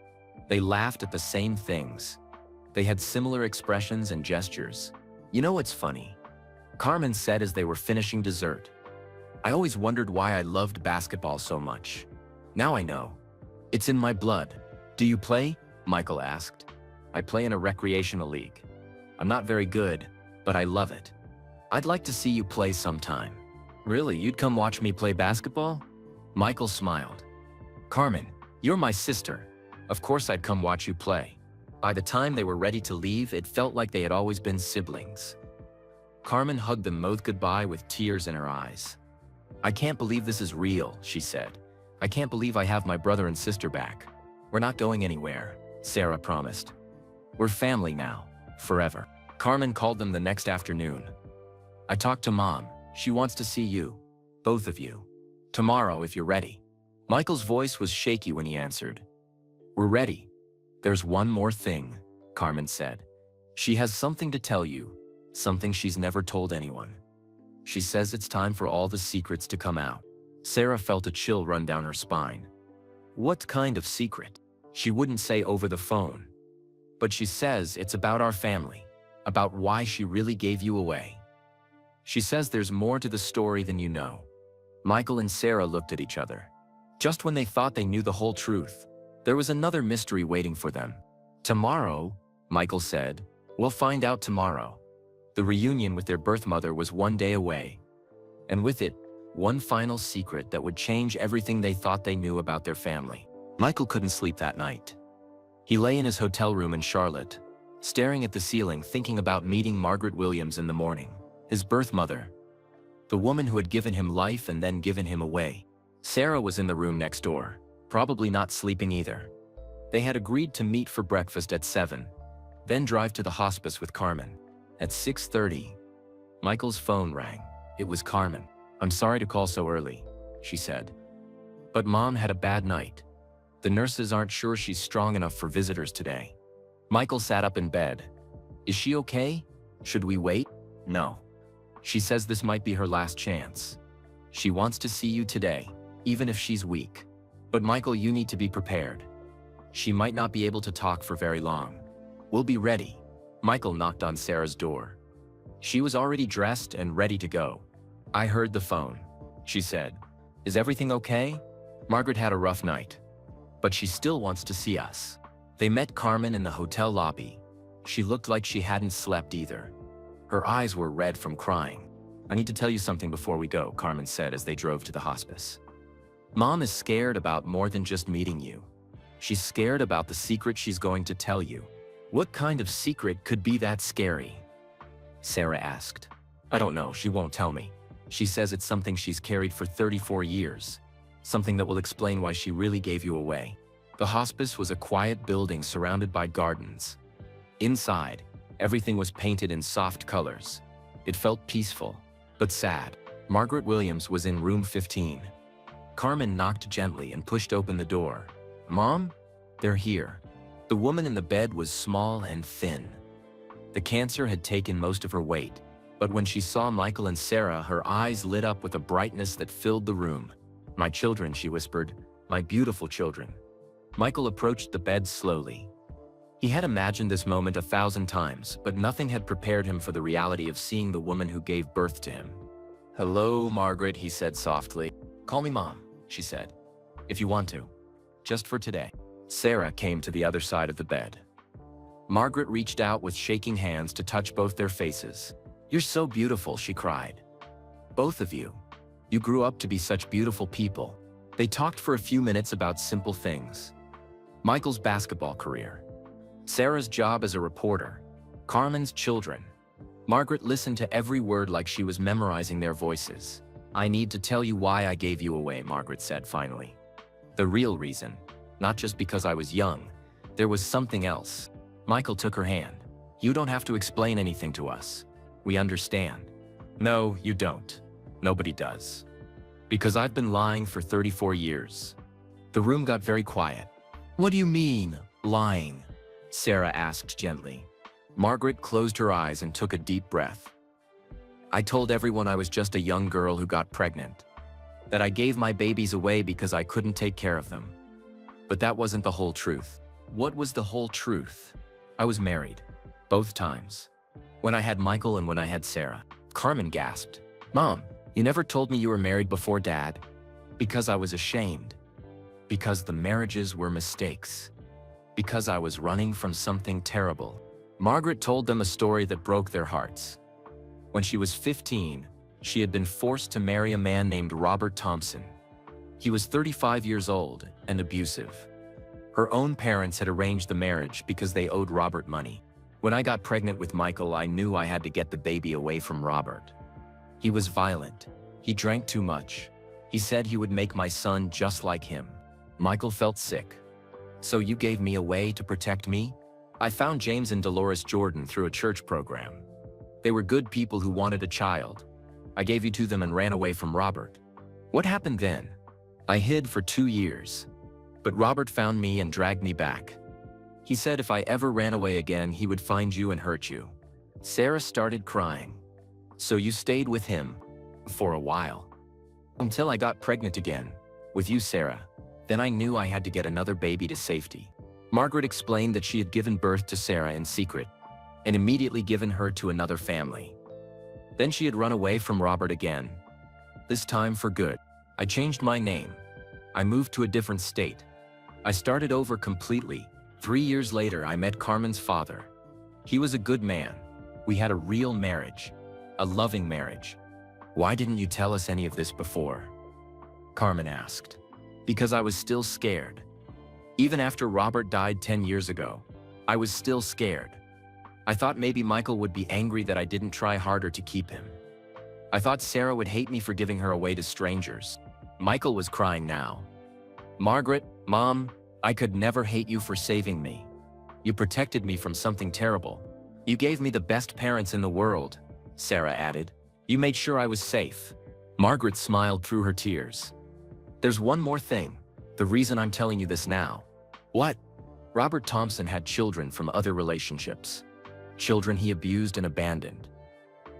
They laughed at the same things. They had similar expressions and gestures. "You know what's funny?" Carmen said as they were finishing dessert. "I always wondered why I loved basketball so much. Now I know. It's in my blood." "Do you play?" Michael asked. "I play in a recreational league. I'm not very good, but I love it. I'd like to see you play sometime." "Really, you'd come watch me play basketball?" Michael smiled. "Carmen, you're my sister. Of course I'd come watch you play." By the time they were ready to leave, it felt like they had always been siblings. Carmen hugged them both goodbye with tears in her eyes. "I can't believe this is real," she said. "I can't believe I have my brother and sister back. We're not going anywhere," Sarah promised. "We're family now, forever." Carmen called them the next afternoon. "I talked to Mom. She wants to see you. Both of you. Tomorrow if you're ready." Michael's voice was shaky when he answered. "We're ready. There's one more thing," Carmen said. "She has something to tell you, something she's never told anyone. She says it's time for all the secrets to come out." Sarah felt a chill run down her spine. "What kind of secret?" "She wouldn't say over the phone. But she says it's about our family, about why she really gave you away. She says there's more to the story than you know." Michael and Sarah looked at each other. Just when they thought they knew the whole truth, there was another mystery waiting for them. "Tomorrow," Michael said. "We'll find out tomorrow." The reunion with their birth mother was one day away. And with it, One final secret that would change everything they thought they knew about their family. Michael couldn't sleep that night. He lay in his hotel room in Charlotte, staring at the ceiling, thinking about meeting Margaret Williams in the morning, his birth mother, the woman who had given him life and then given him away. Sarah was in the room next door, probably not sleeping either. They had agreed to meet for breakfast at 7, then drive to the hospice with Carmen. At 6:30, Michael's phone rang. It was Carmen. "I'm sorry to call so early," she said. "But Mom had a bad night. The nurses aren't sure she's strong enough for visitors today." Michael sat up in bed. "Is she okay? Should we wait?" "No. She says this might be her last chance. She wants to see you today, even if she's weak. But Michael, you need to be prepared. She might not be able to talk for very long. We'll be ready." Michael knocked on Sarah's door. She was already dressed and ready to go. "I heard the phone," she said. "Is everything okay? Margaret had a rough night, but she still wants to see us." They met Carmen in the hotel lobby. She looked like she hadn't slept either. Her eyes were red from crying. "I need to tell you something before we go," Carmen said as they drove to the hospice. "Mom is scared about more than just meeting you. She's scared about the secret she's going to tell you." "What kind of secret could be that scary?" Sarah asked. "I don't know, she won't tell me. She says it's something she's carried for 34 years. Something that will explain why she really gave you away." The hospice was a quiet building surrounded by gardens. Inside, everything was painted in soft colors. It felt peaceful, but sad. Margaret Williams was in room 15. Carmen knocked gently and pushed open the door. "Mom? They're here." The woman in the bed was small and thin. The cancer had taken most of her weight, but when she saw Michael and Sarah, her eyes lit up with a brightness that filled the room. "My children," she whispered, "my beautiful children." Michael approached the bed slowly. He had imagined this moment 1,000 times, but nothing had prepared him for the reality of seeing the woman who gave birth to him. "Hello, Margaret," he said softly. "Call me Mom," she said, "if you want to. Just for today." Sarah came to the other side of the bed. Margaret reached out with shaking hands to touch both their faces. "You're so beautiful," she cried. "Both of you. You grew up to be such beautiful people." They talked for a few minutes about simple things. Michael's basketball career, Sarah's job as a reporter, Carmen's children. Margaret listened to every word like she was memorizing their voices. "I need to tell you why I gave you away," Margaret said finally. "The real reason. Not just because I was young. There was something else." Michael took her hand. "You don't have to explain anything to us. We understand." "No, you don't. Nobody does. Because I've been lying for 34 years. The room got very quiet. "What do you mean, lying?" Sarah asked gently. Margaret closed her eyes and took a deep breath. "I told everyone I was just a young girl who got pregnant. That I gave my babies away because I couldn't take care of them. But that wasn't the whole truth." "What was the whole truth?" "I was married. Both times. When I had Michael and when I had Sarah." Carmen gasped. "Mom, you never told me you were married before Dad." "Because I was ashamed. Because the marriages were mistakes. Because I was running from something terrible." Margaret told them a story that broke their hearts. When she was 15, she had been forced to marry a man named Robert Thompson. He was 35 years old and abusive. Her own parents had arranged the marriage because they owed Robert money. "When I got pregnant with Michael, I knew I had to get the baby away from Robert. He was violent. He drank too much. He said he would make my son just like him." Michael felt sick. "So you gave me away to protect me?" "I found James and Dolores Jordan through a church program. They were good people who wanted a child. I gave you to them and ran away from Robert." "What happened then?" "I hid for 2 years. But Robert found me and dragged me back. He said if I ever ran away again, he would find you and hurt you." Sarah started crying. "So you stayed with him?" "For a while. Until I got pregnant again. With you, Sarah. Then I knew I had to get another baby to safety." Margaret explained that she had given birth to Sarah in secret and immediately given her to another family. Then she had run away from Robert again. This time for good. "I changed my name. I moved to a different state. I started over completely. 3 years later, I met Carmen's father. He was a good man. We had a real marriage. A loving marriage. Why didn't you tell us any of this before? Carmen asked. Because I was still scared. Even after Robert died 10 years ago, I was still scared. I thought maybe Michael would be angry that I didn't try harder to keep him. I thought Sarah would hate me for giving her away to strangers. Michael was crying now. Margaret, Mom, I could never hate you for saving me. You protected me from something terrible. You gave me the best parents in the world, Sarah added. You made sure I was safe. Margaret smiled through her tears. There's one more thing. The reason I'm telling you this now. What? Robert Thompson had children from other relationships. Children he abused and abandoned.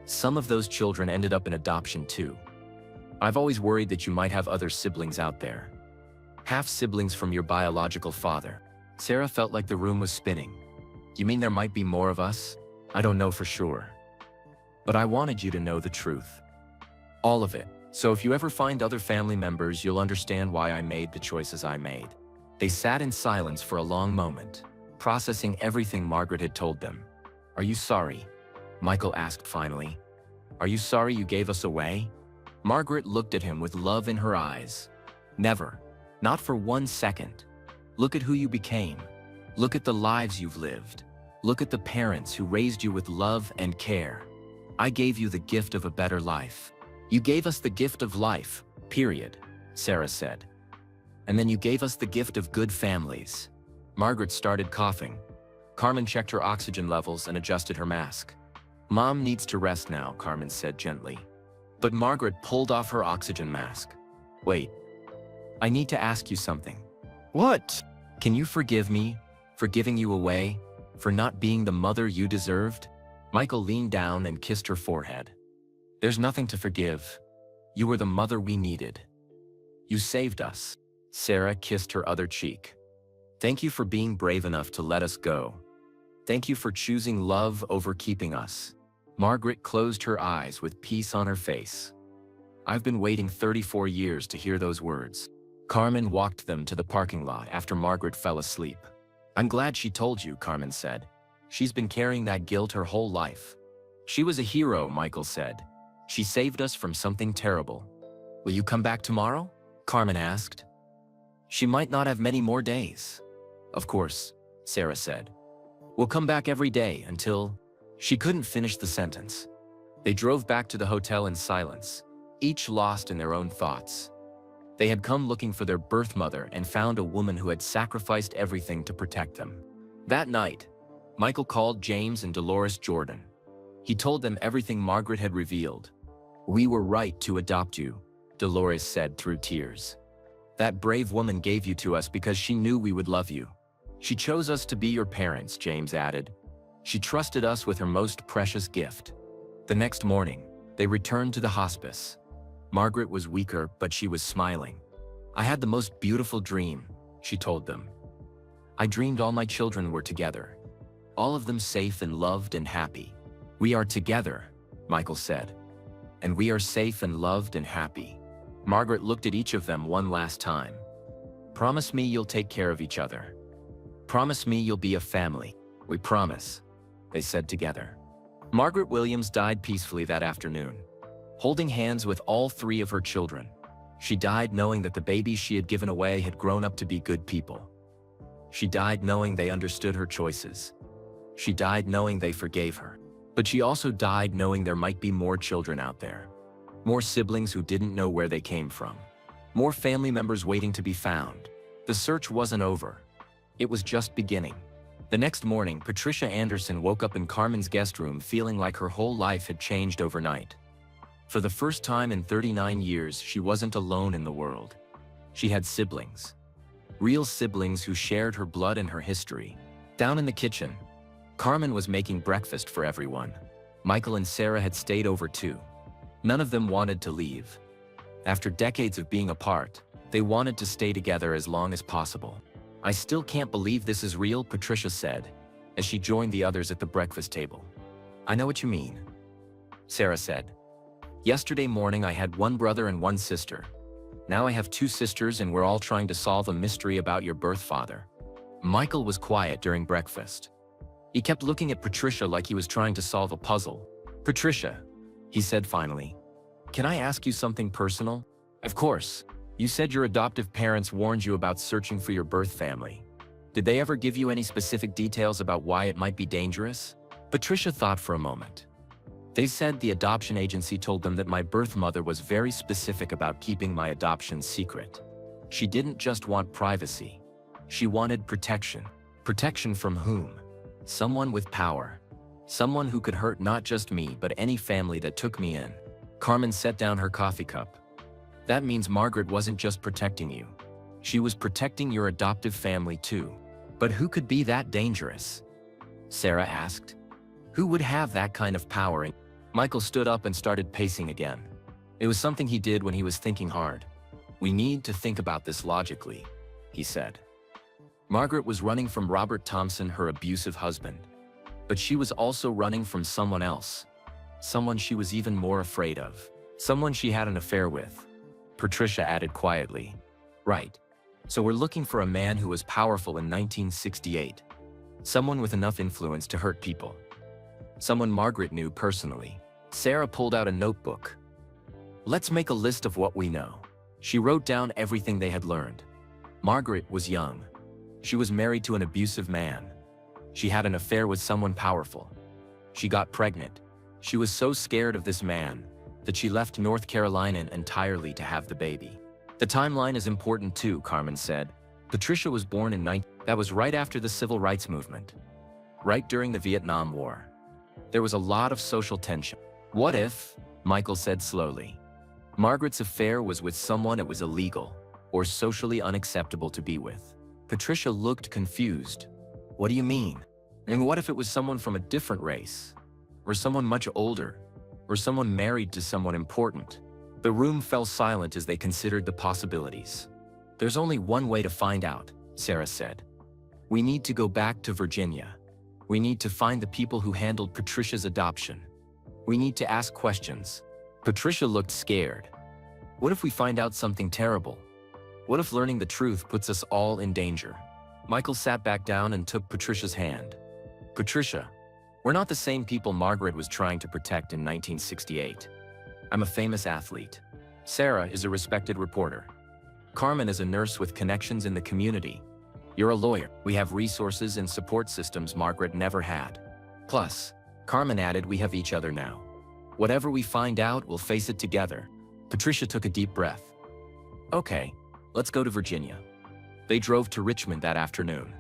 Some of those children ended up in adoption too. I've always worried that you might have other siblings out there. Half-siblings from your biological father. Sarah felt like the room was spinning. You mean there might be more of us? I don't know for sure. But I wanted you to know the truth. All of it. So if you ever find other family members, you'll understand why I made the choices I made. They sat in silence for a long moment, processing everything Margaret had told them. Are you sorry? Michael asked finally. Are you sorry you gave us away? Margaret looked at him with love in her eyes. Never. Not for 1 second. Look at who you became. Look at the lives you've lived. Look at the parents who raised you with love and care. I gave you the gift of a better life. You gave us the gift of life, period, Sarah said. And then you gave us the gift of good families. Margaret started coughing. Carmen checked her oxygen levels and adjusted her mask. Mom needs to rest now, Carmen said gently. But Margaret pulled off her oxygen mask. Wait. I need to ask you something. What? Can you forgive me for giving you away, for not being the mother you deserved? Michael leaned down and kissed her forehead. There's nothing to forgive. You were the mother we needed. You saved us. Sarah kissed her other cheek. Thank you for being brave enough to let us go. Thank you for choosing love over keeping us. Margaret closed her eyes with peace on her face. I've been waiting 34 years to hear those words. Carmen walked them to the parking lot after Margaret fell asleep. I'm glad she told you, Carmen said. She's been carrying that guilt her whole life. She was a hero, Michael said. She saved us from something terrible. Will you come back tomorrow? Carmen asked. She might not have many more days. Of course, Sarah said. We'll come back every day until... She couldn't finish the sentence. They drove back to the hotel in silence, each lost in their own thoughts. They had come looking for their birth mother and found a woman who had sacrificed everything to protect them. That night, Michael called James and Dolores Jordan. He told them everything Margaret had revealed. We were right to adopt you, Dolores said through tears. That brave woman gave you to us because she knew we would love you. She chose us to be your parents, James added. She trusted us with her most precious gift. The next morning, they returned to the hospice. Margaret was weaker, but she was smiling. I had the most beautiful dream, she told them. I dreamed all my children were together. All of them safe and loved and happy. We are together, Michael said. And we are safe and loved and happy. Margaret looked at each of them one last time. Promise me you'll take care of each other. Promise me you'll be a family. We promise, they said together. Margaret Williams died peacefully that afternoon, holding hands with all 3 of her children. She died knowing that the babies she had given away had grown up to be good people. She died knowing they understood her choices. She died knowing they forgave her. But she also died knowing there might be more children out there. More siblings who didn't know where they came from. More family members waiting to be found. The search wasn't over. It was just beginning. The next morning, Patricia Anderson woke up in Carmen's guest room feeling like her whole life had changed overnight. For the first time in 39 years, she wasn't alone in the world. She had siblings. Real siblings who shared her blood and her history. Down in the kitchen, Carmen was making breakfast for everyone. Michael and Sarah had stayed over too. None of them wanted to leave. After decades of being apart, they wanted to stay together as long as possible. I still can't believe this is real, Patricia said, as she joined the others at the breakfast table. I know what you mean, Sarah said. Yesterday morning I had 1 brother and 1 sister. Now I have 2 sisters and we're all trying to solve a mystery about your birth father. Michael was quiet during breakfast. He kept looking at Patricia like he was trying to solve a puzzle. Patricia, he said finally, Can I ask you something personal? Of course. You said your adoptive parents warned you about searching for your birth family. Did they ever give you any specific details about why it might be dangerous? Patricia thought for a moment. They said the adoption agency told them that my birth mother was very specific about keeping my adoption secret. She didn't just want privacy. She wanted protection. Protection from whom? Someone with power. Someone who could hurt not just me but any family that took me in. Carmen set down her coffee cup. That means Margaret wasn't just protecting you. She was protecting your adoptive family too. But who could be that dangerous? Sarah asked. Who would have that kind of power? Michael stood up and started pacing again. It was something he did when he was thinking hard. We need to think about this logically, he said. Margaret was running from Robert Thompson, her abusive husband. But she was also running from someone else. Someone she was even more afraid of. Someone she had an affair with. Patricia added quietly. Right. So we're looking for a man who was powerful in 1968. Someone with enough influence to hurt people. Someone Margaret knew personally. Sarah pulled out a notebook. Let's make a list of what we know. She wrote down everything they had learned. Margaret was young. She was married to an abusive man. She had an affair with someone powerful. She got pregnant. She was so scared of this man that she left North Carolina entirely to have the baby. The timeline is important too, Carmen said. Patricia was born in that was right after the Civil Rights Movement. Right during the Vietnam War. There was a lot of social tension. What if, Michael said slowly, Margaret's affair was with someone it was illegal or socially unacceptable to be with? Patricia looked confused. What do you mean? And what if it was someone from a different race? Or someone much older? Or someone married to someone important? The room fell silent as they considered the possibilities. There's only one way to find out, Sarah said. We need to go back to Virginia. We need to find the people who handled Patricia's adoption. We need to ask questions. Patricia looked scared. What if we find out something terrible? What if learning the truth puts us all in danger? Michael sat back down and took Patricia's hand. Patricia, we're not the same people Margaret was trying to protect in 1968. I'm a famous athlete. Sarah is a respected reporter. Carmen is a nurse with connections in the community. You're a lawyer. We have resources and support systems Margaret never had. Plus, Carmen added, we have each other now. Whatever we find out, we'll face it together. Patricia took a deep breath. Okay, let's go to Virginia. They drove to Richmond that afternoon.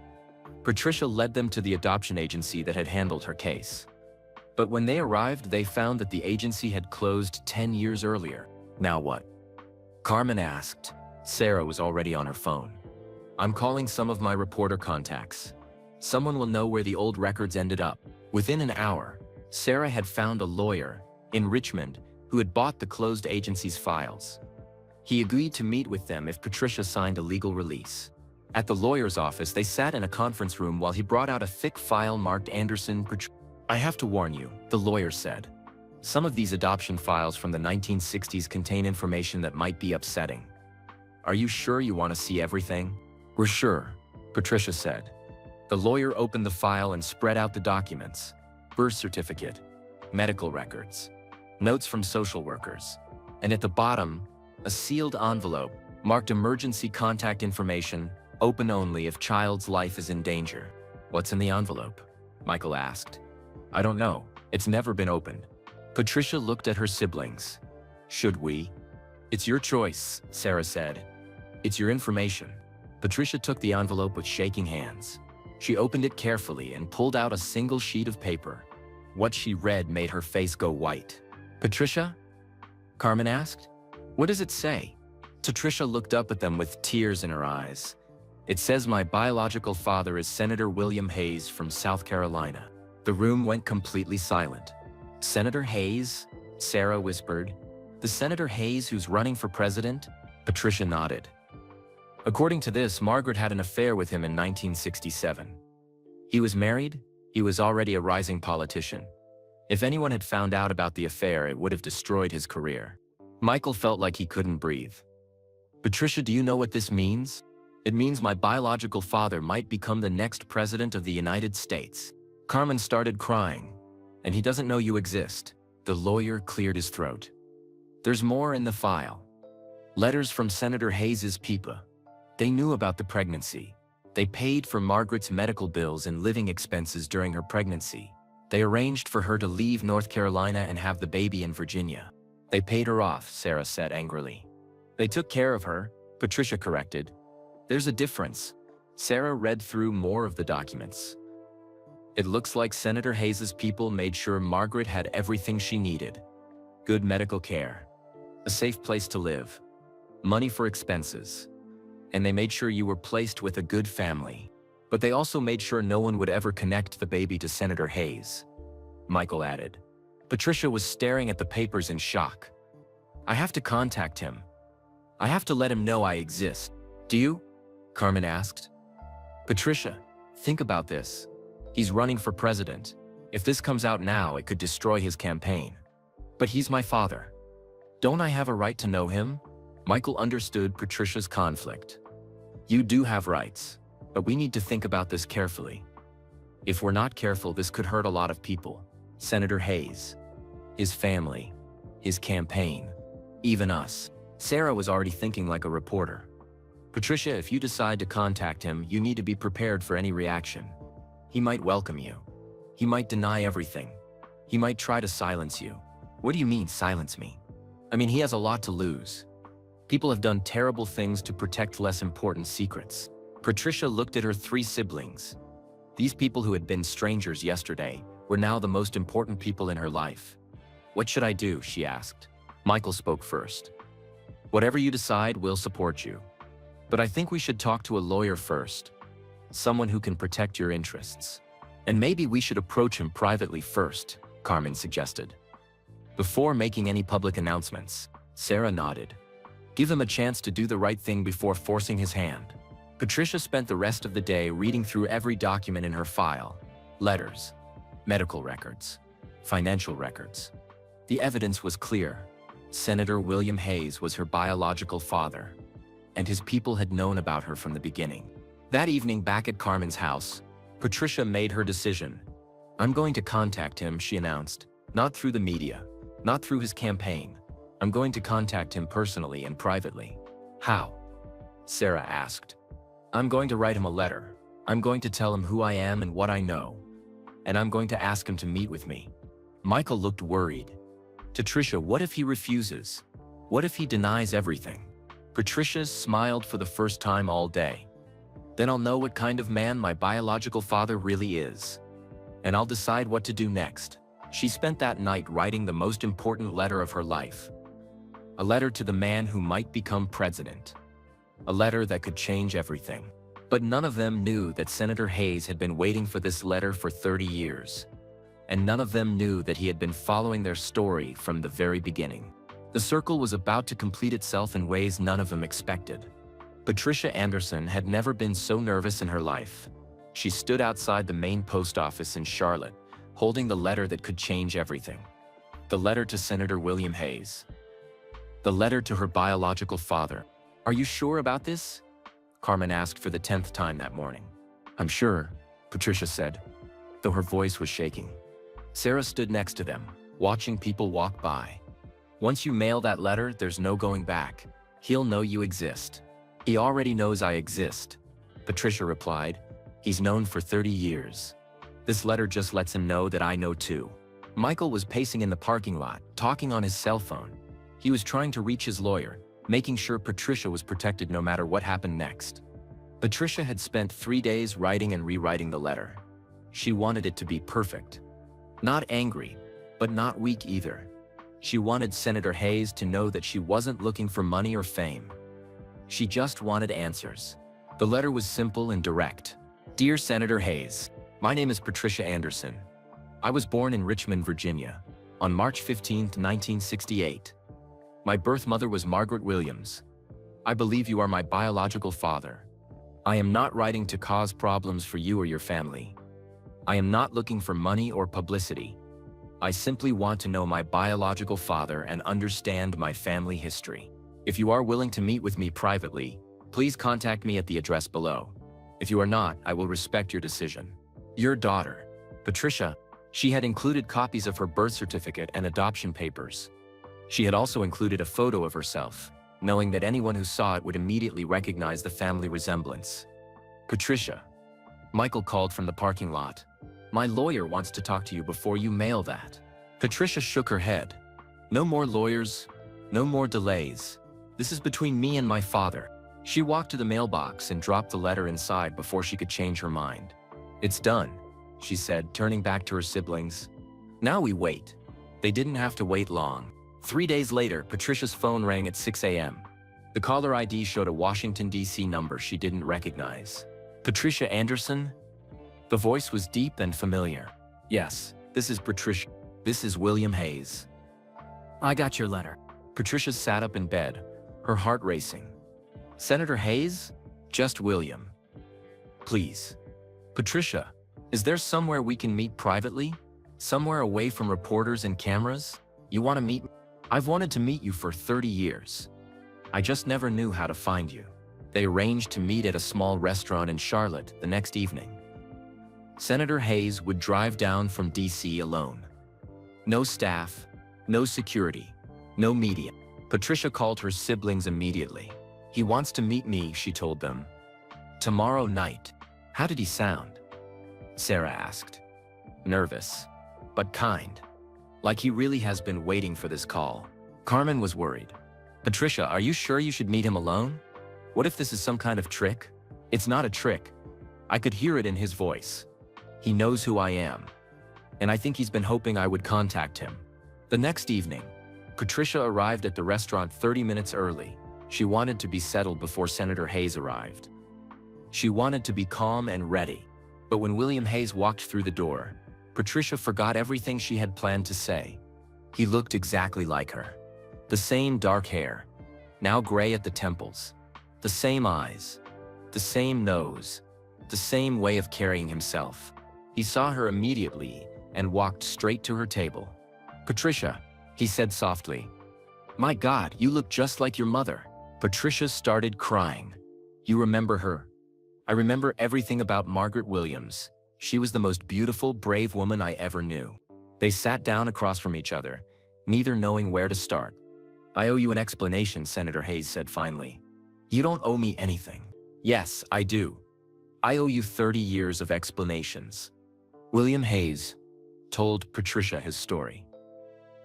Patricia led them to the adoption agency that had handled her case. But when they arrived, they found that the agency had closed 10 years earlier. Now what? Carmen asked. Sarah was already on her phone. I'm calling some of my reporter contacts. Someone will know where the old records ended up. Within an hour, Sarah had found a lawyer in Richmond who had bought the closed agency's files. He agreed to meet with them if Patricia signed a legal release. At the lawyer's office, they sat in a conference room while he brought out a thick file marked Anderson. I have to warn you, the lawyer said. Some of these adoption files from the 1960s contain information that might be upsetting. Are you sure you want to see everything? We're sure, Patricia said. The lawyer opened the file and spread out the documents. Birth certificate, medical records, notes from social workers, and at the bottom, a sealed envelope marked emergency contact information, open only if child's life is in danger. What's in the envelope? Michael asked. I don't know. It's never been opened. Patricia looked at her siblings. Should we? It's your choice, Sarah said. It's your information. Patricia took the envelope with shaking hands. She opened it carefully and pulled out a single sheet of paper. What she read made her face go white. Patricia? Carmen asked. What does it say? Patricia looked up at them with tears in her eyes. It says my biological father is Senator William Hayes from South Carolina. The room went completely silent. Senator Hayes? Sarah whispered. The Senator Hayes who's running for president? Patricia nodded. According to this, Margaret had an affair with him in 1967. He was married. He was already a rising politician. If anyone had found out about the affair, it would have destroyed his career. Michael felt like he couldn't breathe. Patricia, do you know what this means? It means my biological father might become the next president of the United States. Carmen started crying. And he doesn't know you exist. The lawyer cleared his throat. There's more in the file. Letters from Senator Hayes's people. They knew about the pregnancy. They paid for Margaret's medical bills and living expenses during her pregnancy. They arranged for her to leave North Carolina and have the baby in Virginia. They paid her off, Sarah said angrily. They took care of her, Patricia corrected. There's a difference. Sarah read through more of the documents. It looks like Senator Hayes's people made sure Margaret had everything she needed. Good medical care, a safe place to live, money for expenses, and they made sure you were placed with a good family. But they also made sure no one would ever connect the baby to Senator Hayes, Michael added. Patricia was staring at the papers in shock. I have to contact him. I have to let him know I exist. Do you? Carmen asked. Patricia, think about this. He's running for president. If this comes out now, it could destroy his campaign. But he's my father. Don't I have a right to know him? Michael understood Patricia's conflict. You do have rights, but we need to think about this carefully. If we're not careful, this could hurt a lot of people. Senator Hayes, his family, his campaign, even us. Sarah was already thinking like a reporter. Patricia, if you decide to contact him, you need to be prepared for any reaction. He might welcome you. He might deny everything. He might try to silence you. What do you mean, silence me? I mean, he has a lot to lose. People have done terrible things to protect less important secrets. Patricia looked at her 3 siblings. These people who had been strangers yesterday were now the most important people in her life. What should I do? She asked. Michael spoke first. Whatever you decide, we'll support you. But I think we should talk to a lawyer first. Someone who can protect your interests. And maybe we should approach him privately first, Carmen suggested. Before making any public announcements, Sarah nodded. Give him a chance to do the right thing before forcing his hand. Patricia spent the rest of the day reading through every document in her file. Letters, medical records, financial records. The evidence was clear. Senator William Hayes was her biological father, and his people had known about her from the beginning. That evening back at Carmen's house, Patricia made her decision. I'm going to contact him, she announced. Not through the media, not through his campaign. I'm going to contact him personally and privately. How? Sarah asked. I'm going to write him a letter. I'm going to tell him who I am and what I know. And I'm going to ask him to meet with me. Michael looked worried. Patricia, what if he refuses? What if he denies everything? Patricia smiled for the first time all day. Then I'll know what kind of man my biological father really is. And I'll decide what to do next. She spent that night writing the most important letter of her life. A letter to the man who might become president. A letter that could change everything. But none of them knew that Senator Hayes had been waiting for this letter for 30 years. And none of them knew that he had been following their story from the very beginning. The circle was about to complete itself in ways none of them expected. Patricia Anderson had never been so nervous in her life. She stood outside the main post office in Charlotte, holding the letter that could change everything. The letter to Senator William Hayes. The letter to her biological father. Are you sure about this? Carmen asked for the 10th time that morning. I'm sure, Patricia said, though her voice was shaking. Sarah stood next to them, watching people walk by. Once you mail that letter, there's no going back. He'll know you exist. He already knows I exist, Patricia replied. He's known for 30 years. This letter just lets him know that I know too. Michael was pacing in the parking lot, talking on his cell phone. He was trying to reach his lawyer, making sure Patricia was protected no matter what happened next. Patricia had spent 3 days writing and rewriting the letter. She wanted it to be perfect. Not angry, but not weak either. She wanted Senator Hayes to know that she wasn't looking for money or fame. She just wanted answers. The letter was simple and direct. Dear Senator Hayes, my name is Patricia Anderson. I was born in Richmond, Virginia, on March 15, 1968. My birth mother was Margaret Williams. I believe you are my biological father. I am not writing to cause problems for you or your family. I am not looking for money or publicity. I simply want to know my biological father and understand my family history. If you are willing to meet with me privately, please contact me at the address below. If you are not, I will respect your decision. Your daughter, Patricia. She had included copies of her birth certificate and adoption papers. She had also included a photo of herself, knowing that anyone who saw it would immediately recognize the family resemblance. Patricia. Michael called from the parking lot. My lawyer wants to talk to you before you mail that. Patricia shook her head. No more lawyers, no more delays. This is between me and my father. She walked to the mailbox and dropped the letter inside before she could change her mind. It's done, she said, turning back to her siblings. Now we wait. They didn't have to wait long. 3 days later, Patricia's phone rang at 6 a.m. The caller ID showed a Washington, D.C. number she didn't recognize. Patricia Anderson? The voice was deep and familiar. Yes, this is Patricia. This is William Hayes. I got your letter. Patricia sat up in bed, her heart racing. Senator Hayes? Just William. Please. Patricia, is there somewhere we can meet privately? Somewhere away from reporters and cameras? You want to meet me? I've wanted to meet you for 30 years. I just never knew how to find you. They arranged to meet at a small restaurant in Charlotte the next evening. Senator Hayes would drive down from D.C. alone. No staff, no security, no media. Patricia called her siblings immediately. He wants to meet me, she told them. Tomorrow night. How did he sound? Sarah asked. Nervous, but kind. Like he really has been waiting for this call. Carmen was worried. Patricia, are you sure you should meet him alone? What if this is some kind of trick? It's not a trick. I could hear it in his voice. He knows who I am. And I think he's been hoping I would contact him. The next evening, Patricia arrived at the restaurant 30 minutes early. She wanted to be settled before Senator Hayes arrived. She wanted to be calm and ready. But when William Hayes walked through the door, Patricia forgot everything she had planned to say. He looked exactly like her. The same dark hair, now gray at the temples. The same eyes, the same nose, the same way of carrying himself. He saw her immediately and walked straight to her table. Patricia, he said softly. My God, you look just like your mother. Patricia started crying. You remember her? I remember everything about Margaret Williams. She was the most beautiful, brave woman I ever knew. They sat down across from each other, neither knowing where to start. I owe you an explanation, Senator Hayes said finally. You don't owe me anything. Yes, I do. I owe you 30 years of explanations. William Hayes told Patricia his story.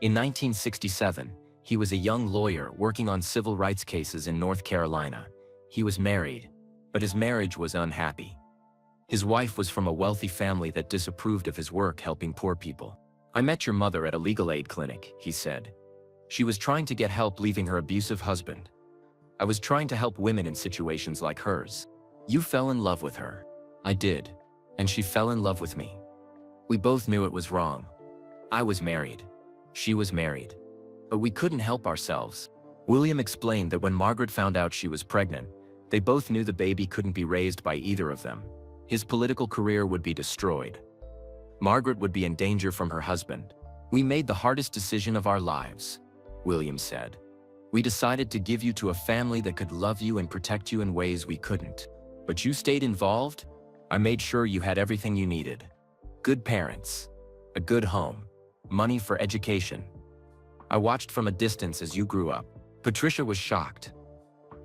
In 1967, he was a young lawyer working on civil rights cases in North Carolina. He was married, but his marriage was unhappy. His wife was from a wealthy family that disapproved of his work helping poor people. I met your mother at a legal aid clinic, he said. She was trying to get help leaving her abusive husband. I was trying to help women in situations like hers. You fell in love with her. I did, and she fell in love with me. We both knew it was wrong. I was married. She was married. But we couldn't help ourselves. William explained that when Margaret found out she was pregnant, they both knew the baby couldn't be raised by either of them. His political career would be destroyed. Margaret would be in danger from her husband. We made the hardest decision of our lives, William said. We decided to give you to a family that could love you and protect you in ways we couldn't. But you stayed involved. I made sure you had everything you needed. Good parents, a good home, money for education. I watched from a distance as you grew up. Patricia was shocked.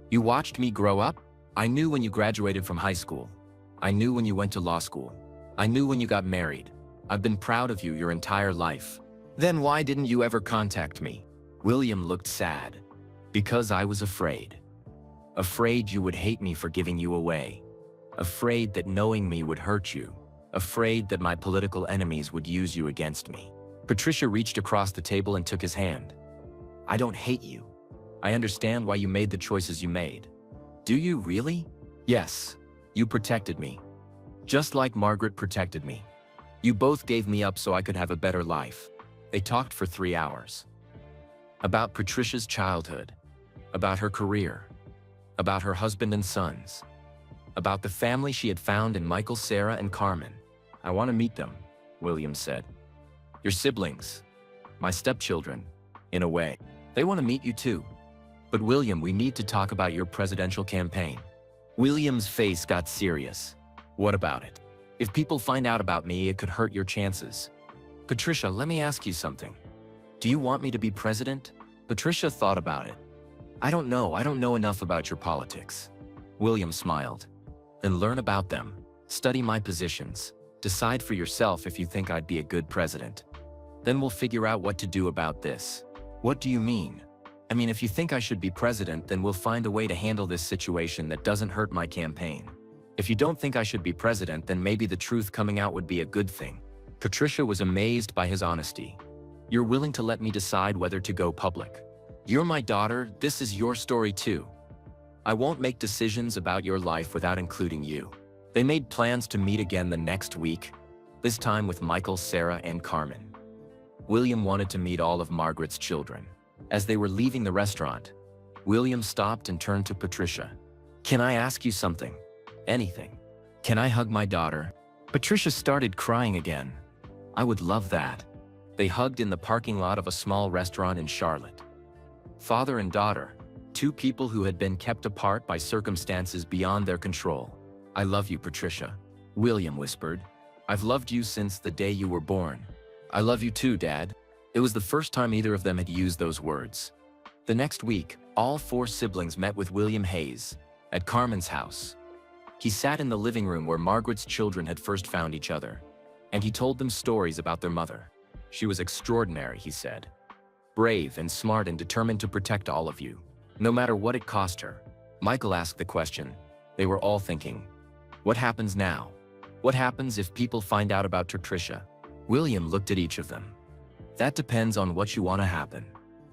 You watched me grow up? I knew when you graduated from high school. I knew when you went to law school. I knew when you got married. I've been proud of you your entire life. Then why didn't you ever contact me? William looked sad. Because I was afraid. Afraid you would hate me for giving you away. Afraid that knowing me would hurt you. Afraid that my political enemies would use you against me. Patricia reached across the table and took his hand. I don't hate you. I understand why you made the choices you made. Do you really? Yes. You protected me. Just like Margaret protected me. You both gave me up so I could have a better life. They talked for 3 hours. About Patricia's childhood. About her career. About her husband and sons. About the family she had found in Michael, Sarah, and Carmen. I want to meet them, William said. Your siblings. My stepchildren. In a way. They want to meet you too. But William, we need to talk about your presidential campaign. William's face got serious. What about it? If people find out about me, it could hurt your chances. Patricia, let me ask you something. Do you want me to be president? Patricia thought about it. I don't know enough about your politics. William smiled. Then learn about them. Study my positions. Decide for yourself if you think I'd be a good president. Then we'll figure out what to do about this. What do you mean? I mean, if you think I should be president, then we'll find a way to handle this situation that doesn't hurt my campaign. If you don't think I should be president, then maybe the truth coming out would be a good thing. Patricia was amazed by his honesty. You're willing to let me decide whether to go public. You're my daughter, this is your story too. I won't make decisions about your life without including you. They made plans to meet again the next week, this time with Michael, Sarah, and Carmen. William wanted to meet all of Margaret's children. As they were leaving the restaurant, William stopped and turned to Patricia. Can I ask you something? Anything. Can I hug my daughter? Patricia started crying again. I would love that. They hugged in the parking lot of a small restaurant in Charlotte. Father and daughter, two people who had been kept apart by circumstances beyond their control. I love you, Patricia. William whispered. I've loved you since the day you were born. I love you too, Dad. It was the first time either of them had used those words. The next week, all four siblings met with William Hayes at Carmen's house. He sat in the living room where Margaret's children had first found each other, and he told them stories about their mother. She was extraordinary, he said. Brave and smart and determined to protect all of you, no matter what it cost her. Michael asked the question. They were all thinking, what happens now? What happens if people find out about Patricia? William looked at each of them. That depends on what you want to happen.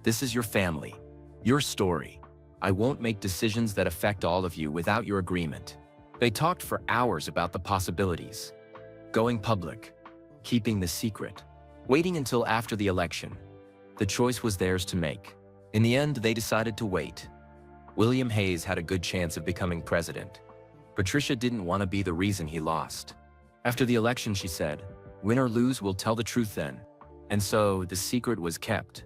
This is your family, your story. I won't make decisions that affect all of you without your agreement. They talked for hours about the possibilities. Going public, keeping the secret, waiting until after the election. The choice was theirs to make. In the end, they decided to wait. William Hayes had a good chance of becoming president. Patricia didn't want to be the reason he lost. After the election, she said, win or lose, we'll tell the truth then. And so, the secret was kept.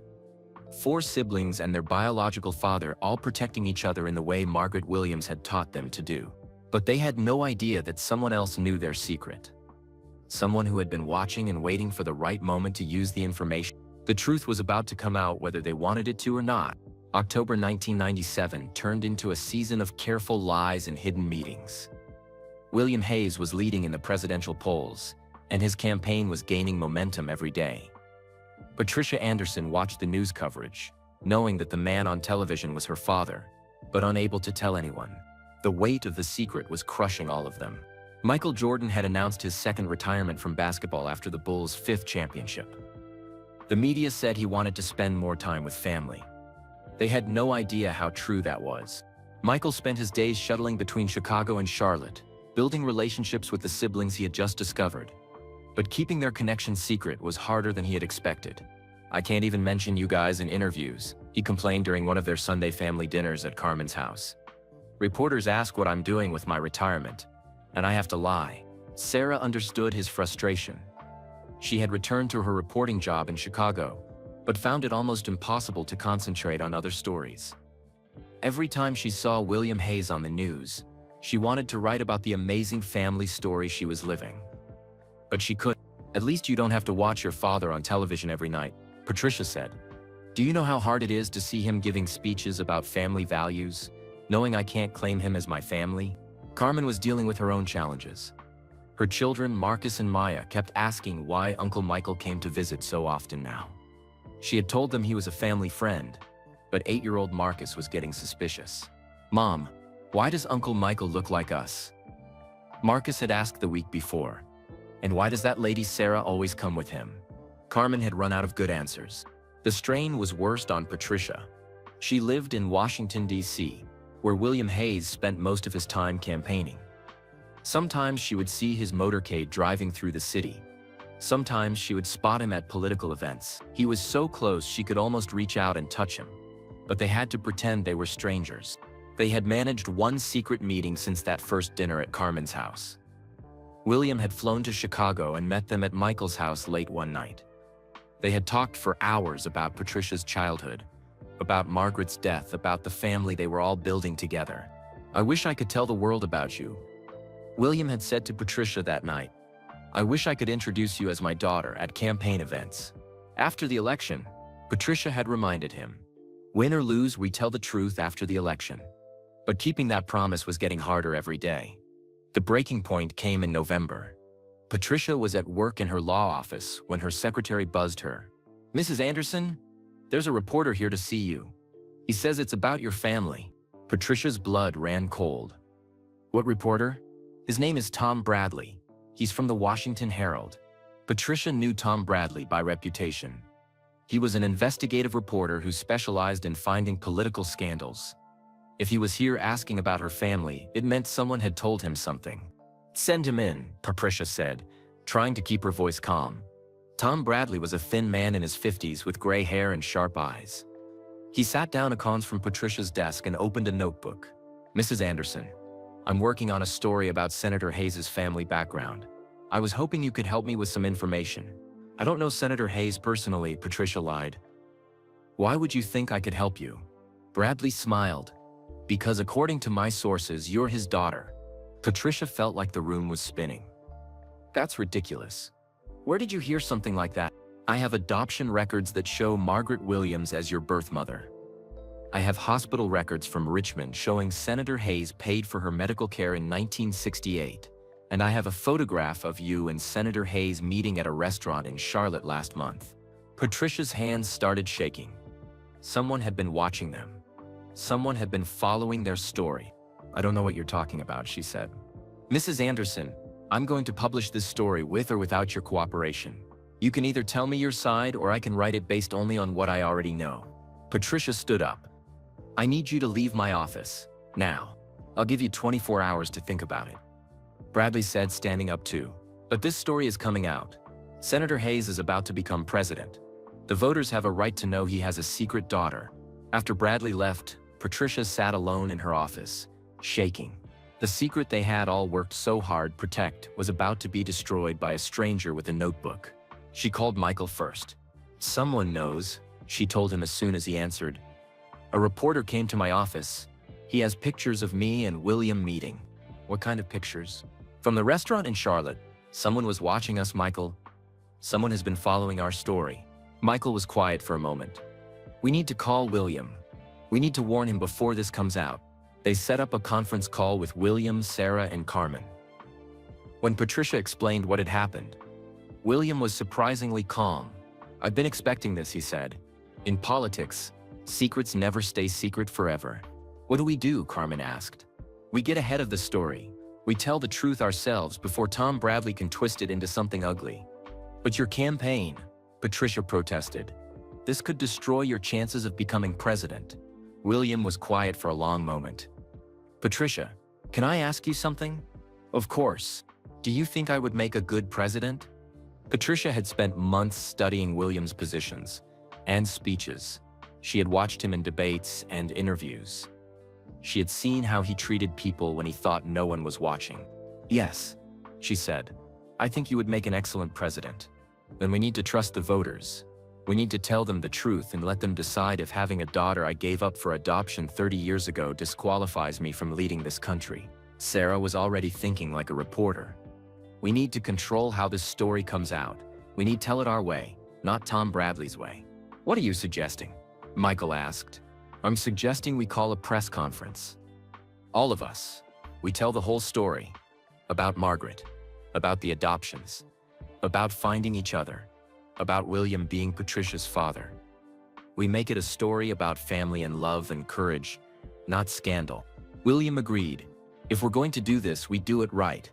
Four siblings and their biological father all protecting each other in the way Margaret Williams had taught them to do. But they had no idea that someone else knew their secret. Someone who had been watching and waiting for the right moment to use the information. The truth was about to come out whether they wanted it to or not. October 1997 turned into a season of careful lies and hidden meetings. William Hayes was leading in the presidential polls, and his campaign was gaining momentum every day. Patricia Anderson watched the news coverage, knowing that the man on television was her father, but unable to tell anyone. The weight of the secret was crushing all of them. Michael Jordan had announced his second retirement from basketball after the Bulls' fifth championship. The media said he wanted to spend more time with family. They had no idea how true that was. Michael spent his days shuttling between Chicago and Charlotte, building relationships with the siblings he had just discovered. But keeping their connection secret was harder than he had expected. I can't even mention you guys in interviews, he complained during one of their Sunday family dinners at Carmen's house. Reporters ask what I'm doing with my retirement, and I have to lie. Sarah understood his frustration. She had returned to her reporting job in Chicago, but found it almost impossible to concentrate on other stories. Every time she saw William Hayes on the news, she wanted to write about the amazing family story she was living. But she couldn't. At least you don't have to watch your father on television every night, Patricia said. Do you know how hard it is to see him giving speeches about family values, knowing I can't claim him as my family? Carmen was dealing with her own challenges. Her children, Marcus and Maya, kept asking why Uncle Michael came to visit so often now. She had told them he was a family friend, but 8-year-old Marcus was getting suspicious. Mom, why does Uncle Michael look like us? Marcus had asked the week before. And why does that lady Sarah always come with him? Carmen had run out of good answers. The strain was worst on Patricia. She lived in Washington, D.C., where William Hayes spent most of his time campaigning. Sometimes she would see his motorcade driving through the city. Sometimes she would spot him at political events. He was so close she could almost reach out and touch him. But they had to pretend they were strangers. They had managed one secret meeting since that first dinner at Carmen's house. William had flown to Chicago and met them at Michael's house late one night. They had talked for hours about Patricia's childhood, about Margaret's death, about the family they were all building together. I wish I could tell the world about you, William had said to Patricia that night. I wish I could introduce you as my daughter at campaign events. After the election, Patricia had reminded him. Win or lose, we tell the truth after the election. But keeping that promise was getting harder every day. The breaking point came in November. Patricia was at work in her law office when her secretary buzzed her. "Mrs. Anderson, there's a reporter here to see you. He says it's about your family." Patricia's blood ran cold. "What reporter?" "His name is Tom Bradley. He's from the Washington Herald." Patricia knew Tom Bradley by reputation. He was an investigative reporter who specialized in finding political scandals. If he was here asking about her family, it meant someone had told him something. "Send him in," Patricia said, trying to keep her voice calm. Tom Bradley was a thin man in his 50s with gray hair and sharp eyes. He sat down across from Patricia's desk and opened a notebook. "Mrs. Anderson, I'm working on a story about Senator Hayes' family background. I was hoping you could help me with some information." "I don't know Senator Hayes personally," Patricia lied. "Why would you think I could help you?" Bradley smiled. "Because according to my sources, you're his daughter." Patricia felt like the room was spinning. "That's ridiculous. Where did you hear something like that?" "I have adoption records that show Margaret Williams as your birth mother. I have hospital records from Richmond showing Senator Hayes paid for her medical care in 1968. And I have a photograph of you and Senator Hayes meeting at a restaurant in Charlotte last month." Patricia's hands started shaking. Someone had been watching them. Someone had been following their story. "I don't know what you're talking about," she said. "Mrs. Anderson, I'm going to publish this story with or without your cooperation. You can either tell me your side or I can write it based only on what I already know." Patricia stood up. "I need you to leave my office, now. I'll give you 24 hours to think about it." Bradley said, standing up too. "But this story is coming out. Senator Hayes is about to become president. The voters have a right to know he has a secret daughter." After Bradley left, Patricia sat alone in her office, shaking. The secret they had all worked so hard to protect was about to be destroyed by a stranger with a notebook. She called Michael first. "Someone knows," she told him as soon as he answered. "A reporter came to my office. He has pictures of me and William meeting." "What kind of pictures?" "From the restaurant in Charlotte. Someone was watching us, Michael. Someone has been following our story." Michael was quiet for a moment. "We need to call William. We need to warn him before this comes out." They set up a conference call with William, Sarah, and Carmen. When Patricia explained what had happened, William was surprisingly calm. "I've been expecting this," he said. "In politics, secrets never stay secret forever." "What do we do?" Carmen asked. "We get ahead of the story. We tell the truth ourselves before Tom Bradley can twist it into something ugly." "But your campaign," Patricia protested. "This could destroy your chances of becoming president." William was quiet for a long moment. "Patricia, can I ask you something?" "Of course. Do you think I would make a good president?" Patricia had spent months studying William's positions and speeches. She had watched him in debates and interviews. She had seen how he treated people when he thought no one was watching. "Yes," she said. "I think you would make an excellent president. Then we need to trust the voters. We need to tell them the truth and let them decide if having a daughter I gave up for adoption 30 years ago disqualifies me from leading this country." Sarah was already thinking like a reporter. "We need to control how this story comes out. We need to tell it our way, not Tom Bradley's way." "What are you suggesting?" Michael asked. "I'm suggesting we call a press conference. All of us. We tell the whole story. About Margaret. About the adoptions. About finding each other. About William being Patricia's father. We make it a story about family and love and courage, not scandal." William agreed. "If we're going to do this, we do it right.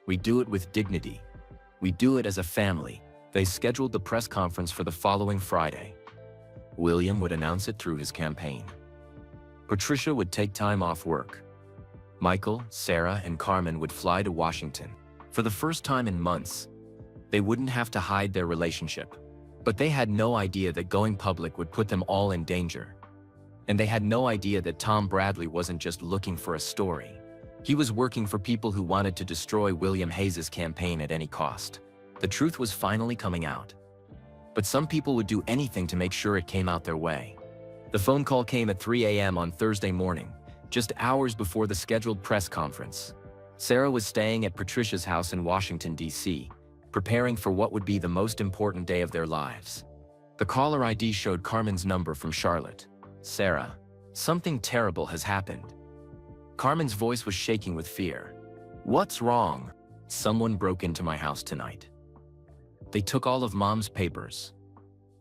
We do it with dignity. We do it as a family." They scheduled the press conference for the following Friday. William would announce it through his campaign. Patricia would take time off work. Michael, Sarah, and Carmen would fly to Washington. For the first time in months, they wouldn't have to hide their relationship. But they had no idea that going public would put them all in danger. And they had no idea that Tom Bradley wasn't just looking for a story. He was working for people who wanted to destroy William Hayes' campaign at any cost. The truth was finally coming out. But some people would do anything to make sure it came out their way. The phone call came at 3 a.m. on Thursday morning, just hours before the scheduled press conference. Sarah was staying at Patricia's house in Washington, D.C., preparing for what would be the most important day of their lives. The caller ID showed Carmen's number from Charlotte. Sarah, something terrible has happened. Carmen's voice was shaking with fear. What's wrong? Someone broke into my house tonight. They took all of Mom's papers,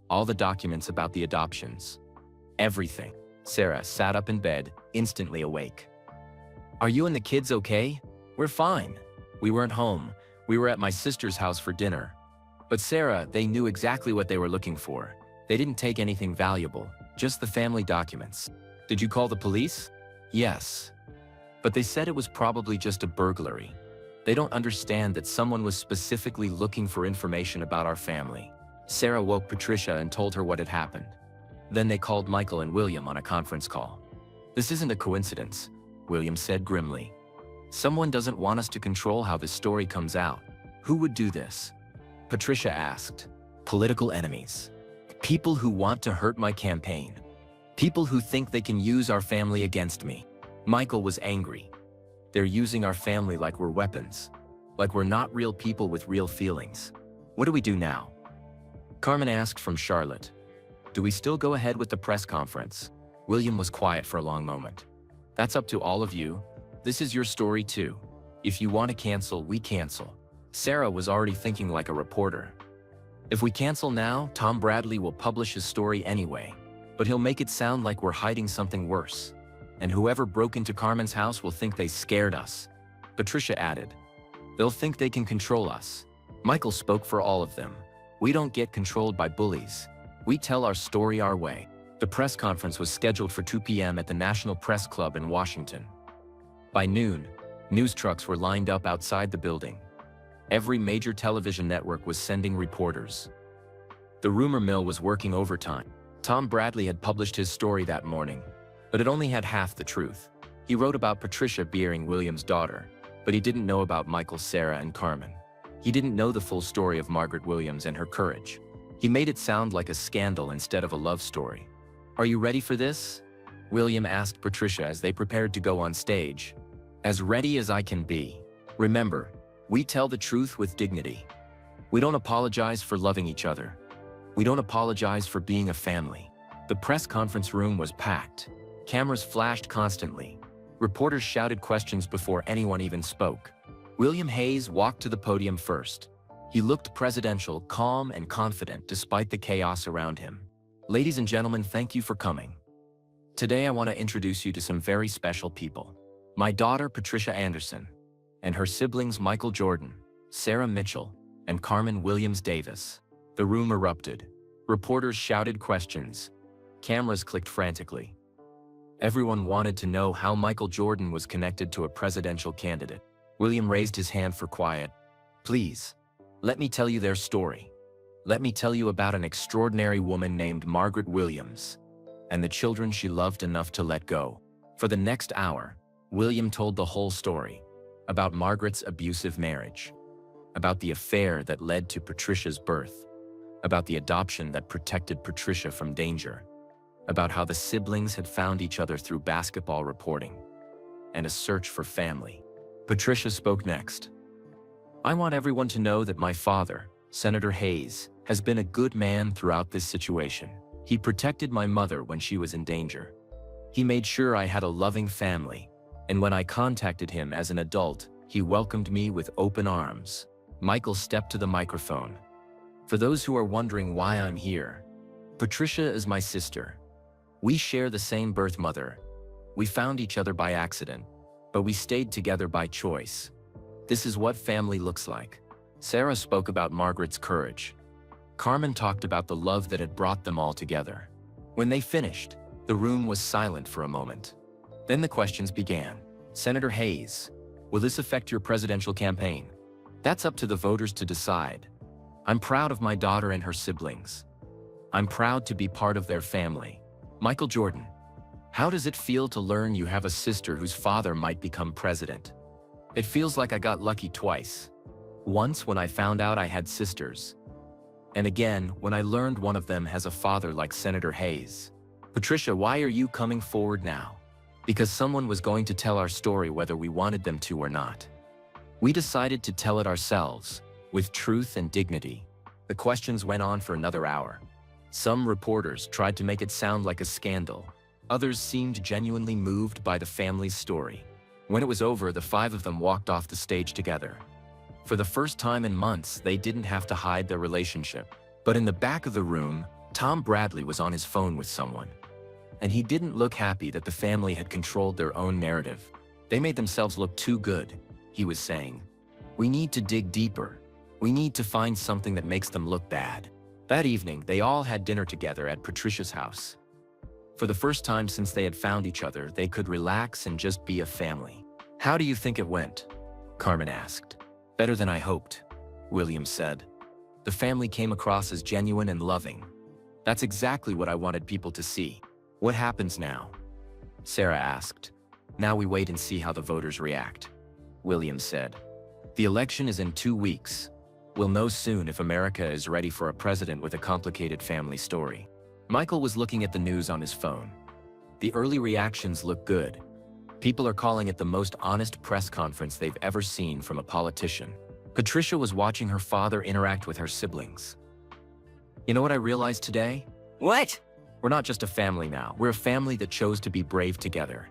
all the documents about the adoptions, everything. Sarah sat up in bed, instantly awake. Are you and the kids okay? We're fine. We weren't home. We were at my sister's house for dinner. But Sarah, they knew exactly what they were looking for. They didn't take anything valuable, just the family documents. Did you call the police? Yes. But they said it was probably just a burglary. They don't understand that someone was specifically looking for information about our family. Sarah woke Patricia and told her what had happened. Then they called Michael and William on a conference call. This isn't a coincidence, William said grimly. Someone doesn't want us to control how this story comes out. Who would do this? Patricia asked. Political enemies. People who want to hurt my campaign. People who think they can use our family against me. Michael was angry. They're using our family like we're weapons. Like we're not real people with real feelings. What do we do now? Carmen asked from Charlotte. Do we still go ahead with the press conference? William was quiet for a long moment. That's up to all of you. This is your story too. If you want to cancel, we cancel. Sarah was already thinking like a reporter. If we cancel now, Tom Bradley will publish his story anyway. But he'll make it sound like we're hiding something worse. And whoever broke into Carmen's house will think they scared us. Patricia added. They'll think they can control us. Michael spoke for all of them. We don't get controlled by bullies. We tell our story our way. The press conference was scheduled for 2 p.m. at the National Press Club in Washington. By noon, news trucks were lined up outside the building. Every major television network was sending reporters. The rumor mill was working overtime. Tom Bradley had published his story that morning, but it only had half the truth. He wrote about Patricia being William's daughter, but he didn't know about Michael, Sarah, and Carmen. He didn't know the full story of Margaret Williams and her courage. He made it sound like a scandal instead of a love story. Are you ready for this? William asked Patricia as they prepared to go on stage. As ready as I can be. Remember, we tell the truth with dignity. We don't apologize for loving each other. We don't apologize for being a family. The press conference room was packed. Cameras flashed constantly. Reporters shouted questions before anyone even spoke. William Hayes walked to the podium first. He looked presidential, calm, and confident despite the chaos around him. Ladies and gentlemen, thank you for coming. Today I want to introduce you to some very special people. My daughter, Patricia Anderson, and her siblings Michael Jordan, Sarah Mitchell, and Carmen Williams Davis. The room erupted. Reporters shouted questions. Cameras clicked frantically. Everyone wanted to know how Michael Jordan was connected to a presidential candidate. William raised his hand for quiet. Please, let me tell you their story. Let me tell you about an extraordinary woman named Margaret Williams, and the children she loved enough to let go. For the next hour, William told the whole story, about Margaret's abusive marriage, about the affair that led to Patricia's birth, about the adoption that protected Patricia from danger, about how the siblings had found each other through basketball reporting, and a search for family. Patricia spoke next. I want everyone to know that my father, Senator Hayes, has been a good man throughout this situation. He protected my mother when she was in danger. He made sure I had a loving family, and when I contacted him as an adult, he welcomed me with open arms. Michael stepped to the microphone. For those who are wondering why I'm here, Patricia is my sister. We share the same birth mother. We found each other by accident, but we stayed together by choice. This is what family looks like. Sarah spoke about Margaret's courage. Carmen talked about the love that had brought them all together. When they finished, the room was silent for a moment. Then the questions began. Senator Hayes, will this affect your presidential campaign? That's up to the voters to decide. I'm proud of my daughter and her siblings. I'm proud to be part of their family. Michael Jordan, how does it feel to learn you have a sister whose father might become president? It feels like I got lucky twice. Once when I found out I had sisters, and again when I learned one of them has a father like Senator Hayes. Patricia, why are you coming forward now? Because someone was going to tell our story whether we wanted them to or not. We decided to tell it ourselves, with truth and dignity. The questions went on for another hour. Some reporters tried to make it sound like a scandal. Others seemed genuinely moved by the family's story. When it was over, the five of them walked off the stage together. For the first time in months, they didn't have to hide their relationship. But in the back of the room, Tom Bradley was on his phone with someone. And he didn't look happy that the family had controlled their own narrative. They made themselves look too good, he was saying. We need to dig deeper. We need to find something that makes them look bad. That evening, they all had dinner together at Patricia's house. For the first time since they had found each other, they could relax and just be a family. How do you think it went? Carmen asked. Better than I hoped, William said. The family came across as genuine and loving. That's exactly what I wanted people to see. What happens now? Sarah asked. Now we wait and see how the voters react, William said. The election is in 2 weeks. We'll know soon if America is ready for a president with a complicated family story. Michael was looking at the news on his phone. The early reactions look good. People are calling it the most honest press conference they've ever seen from a politician. Patricia was watching her father interact with her siblings. You know what I realized today? What? We're not just a family now. We're a family that chose to be brave together.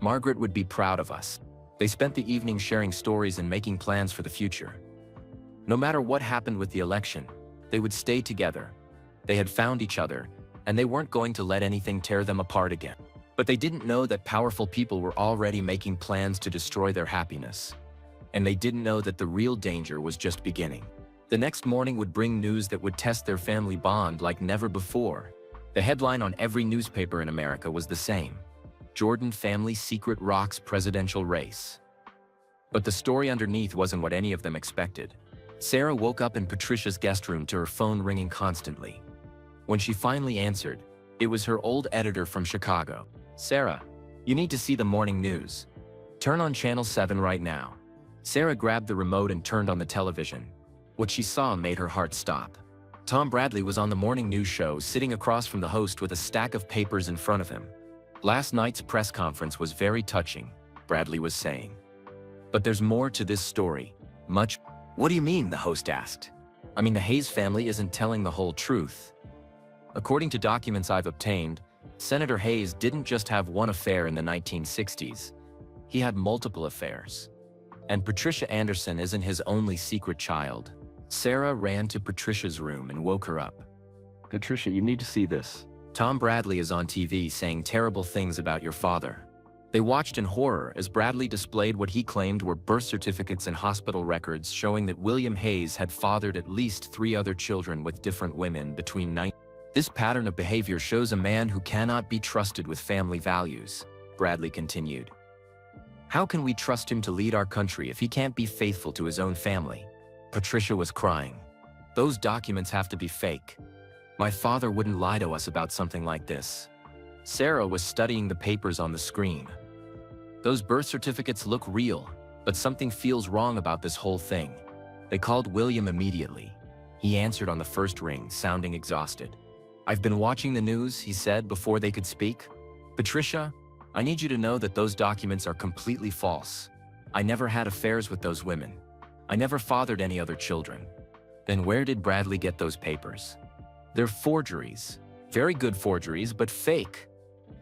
Margaret would be proud of us. They spent the evening sharing stories and making plans for the future. No matter what happened with the election, they would stay together. They had found each other, and they weren't going to let anything tear them apart again. But they didn't know that powerful people were already making plans to destroy their happiness. And they didn't know that the real danger was just beginning. The next morning would bring news that would test their family bond like never before. The headline on every newspaper in America was the same: Jordan family secret rocks presidential race. But the story underneath wasn't what any of them expected. Sarah woke up in Patricia's guest room to her phone ringing constantly. When she finally answered, it was her old editor from Chicago. Sarah, you need to see the morning news. Turn on Channel 7 right now. Sarah grabbed the remote and turned on the television. What she saw made her heart stop. Tom Bradley was on the morning news show, sitting across from the host with a stack of papers in front of him. Last night's press conference was very touching, Bradley was saying. But there's more to this story, much. What do you mean? The host asked. I mean, the Hayes family isn't telling the whole truth. According to documents I've obtained, Senator Hayes didn't just have one affair in the 1960s. He had multiple affairs. And Patricia Anderson isn't his only secret child. Sarah ran to Patricia's room and woke her up. Patricia, you need to see this. Tom Bradley is on TV saying terrible things about your father. They watched in horror as Bradley displayed what he claimed were birth certificates and hospital records showing that William Hayes had fathered at least 3 other children with different women between 19. This pattern of behavior shows a man who cannot be trusted with family values, Bradley continued. How can we trust him to lead our country if he can't be faithful to his own family? Patricia was crying. Those documents have to be fake. My father wouldn't lie to us about something like this. Sarah was studying the papers on the screen. Those birth certificates look real, but something feels wrong about this whole thing. They called William immediately. He answered on the first ring, sounding exhausted. I've been watching the news, he said before they could speak. Patricia, I need you to know that those documents are completely false. I never had affairs with those women. I never fathered any other children. Then where did Bradley get those papers? They're forgeries. Very good forgeries, but fake.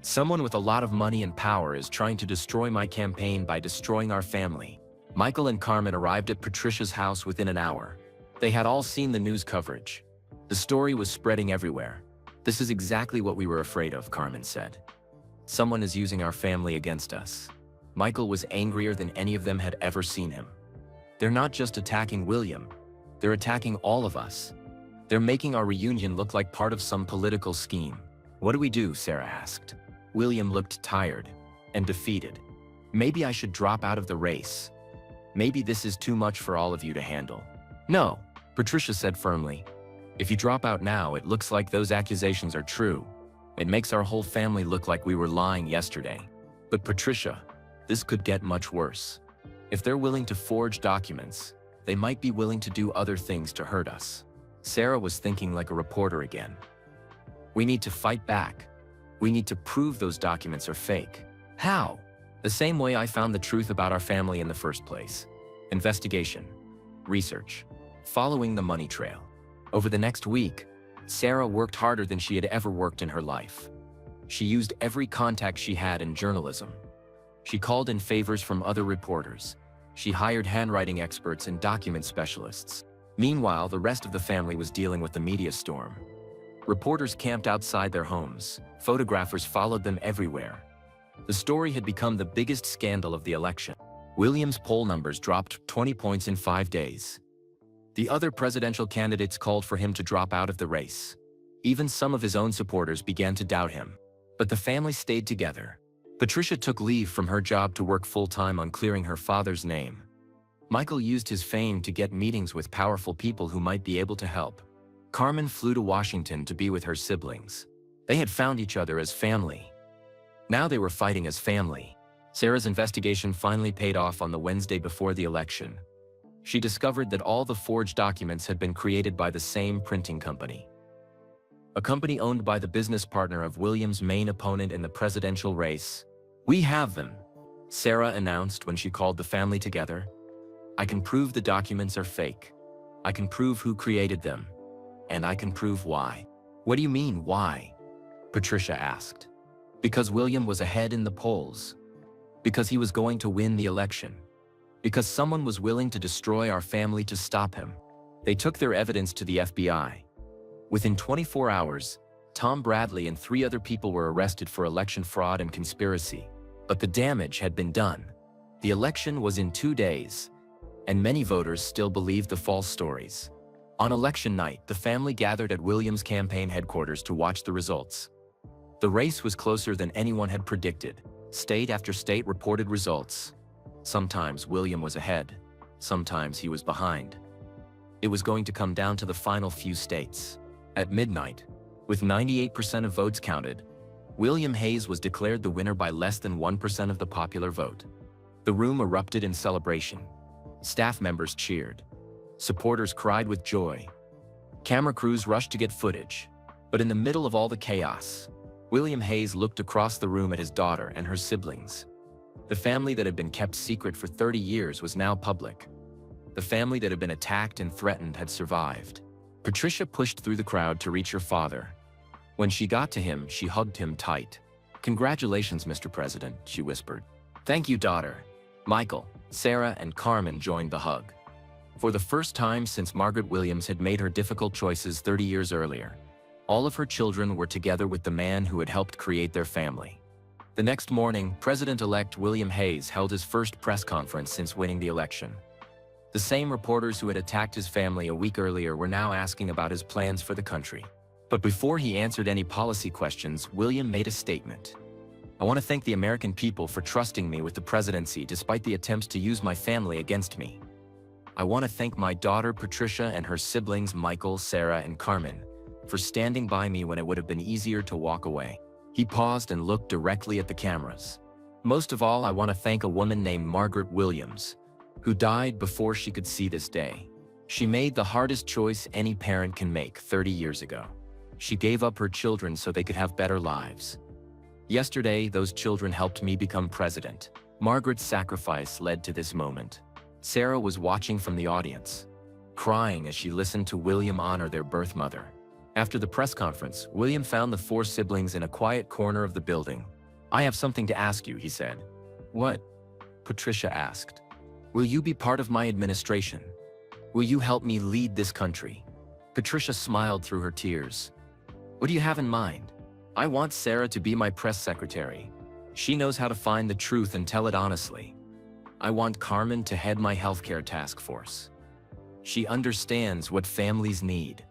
Someone with a lot of money and power is trying to destroy my campaign by destroying our family. Michael and Carmen arrived at Patricia's house within an hour. They had all seen the news coverage. The story was spreading everywhere. This is exactly what we were afraid of, Carmen said. Someone is using our family against us. Michael was angrier than any of them had ever seen him. They're not just attacking William. They're attacking all of us. They're making our reunion look like part of some political scheme. What do we do? Sarah asked. William looked tired and defeated. Maybe I should drop out of the race. Maybe this is too much for all of you to handle. No, Patricia said firmly. If you drop out now, it looks like those accusations are true. It makes our whole family look like we were lying yesterday. But Patricia, this could get much worse. If they're willing to forge documents, they might be willing to do other things to hurt us. Sarah was thinking like a reporter again. We need to fight back. We need to prove those documents are fake. How? The same way I found the truth about our family in the first place. Investigation. Research. Following the money trail. Over the next week, Sarah worked harder than she had ever worked in her life. She used every contact she had in journalism. She called in favors from other reporters. She hired handwriting experts and document specialists. Meanwhile, the rest of the family was dealing with the media storm. Reporters camped outside their homes. Photographers followed them everywhere. The story had become the biggest scandal of the election. William's poll numbers dropped 20 points in 5 days. The other presidential candidates called for him to drop out of the race. Even some of his own supporters began to doubt him. But the family stayed together. Patricia took leave from her job to work full-time on clearing her father's name. Michael used his fame to get meetings with powerful people who might be able to help. Carmen flew to Washington to be with her siblings. They had found each other as family. Now they were fighting as family. Sarah's investigation finally paid off on the Wednesday before the election. She discovered that all the forged documents had been created by the same printing company. A company owned by the business partner of William's main opponent in the presidential race. "We have them," Sarah announced when she called the family together. "I can prove the documents are fake. I can prove who created them. And I can prove why." "What do you mean, why?" Patricia asked. "Because William was ahead in the polls. Because he was going to win the election. Because someone was willing to destroy our family to stop him." They took their evidence to the FBI. Within 24 hours, Tom Bradley and 3 other people were arrested for election fraud and conspiracy. But the damage had been done. The election was in 2 days, and many voters still believed the false stories. On election night, the family gathered at William's campaign headquarters to watch the results. The race was closer than anyone had predicted. State after state reported results. Sometimes William was ahead, sometimes he was behind. It was going to come down to the final few states. At midnight, with 98% of votes counted, William Hayes was declared the winner by less than 1% of the popular vote. The room erupted in celebration. Staff members cheered. Supporters cried with joy. Camera crews rushed to get footage. But in the middle of all the chaos, William Hayes looked across the room at his daughter and her siblings. The family that had been kept secret for 30 years was now public. The family that had been attacked and threatened had survived. Patricia pushed through the crowd to reach her father. When she got to him, she hugged him tight. "Congratulations, Mr. President," she whispered. "Thank you, daughter." Michael, Sarah, and Carmen joined the hug. For the first time since Margaret Williams had made her difficult choices 30 years earlier, all of her children were together with the man who had helped create their family. The next morning, President-elect William Hayes held his first press conference since winning the election. The same reporters who had attacked his family a week earlier were now asking about his plans for the country. But before he answered any policy questions, William made a statement. "I want to thank the American people for trusting me with the presidency despite the attempts to use my family against me. I want to thank my daughter Patricia and her siblings Michael, Sarah, and Carmen for standing by me when it would have been easier to walk away." He paused and looked directly at the cameras. "Most of all, I want to thank a woman named Margaret Williams, who died before she could see this day. She made the hardest choice any parent can make 30 years ago. She gave up her children so they could have better lives. Yesterday, those children helped me become president. Margaret's sacrifice led to this moment." Sarah was watching from the audience, crying as she listened to William honor their birth mother. After the press conference, William found the 4 siblings in a quiet corner of the building. "I have something to ask you," he said. "What?" Patricia asked. "Will you be part of my administration? Will you help me lead this country?" Patricia smiled through her tears. "What do you have in mind?" "I want Sarah to be my press secretary. She knows how to find the truth and tell it honestly. I want Carmen to head my healthcare task force. She understands what families need.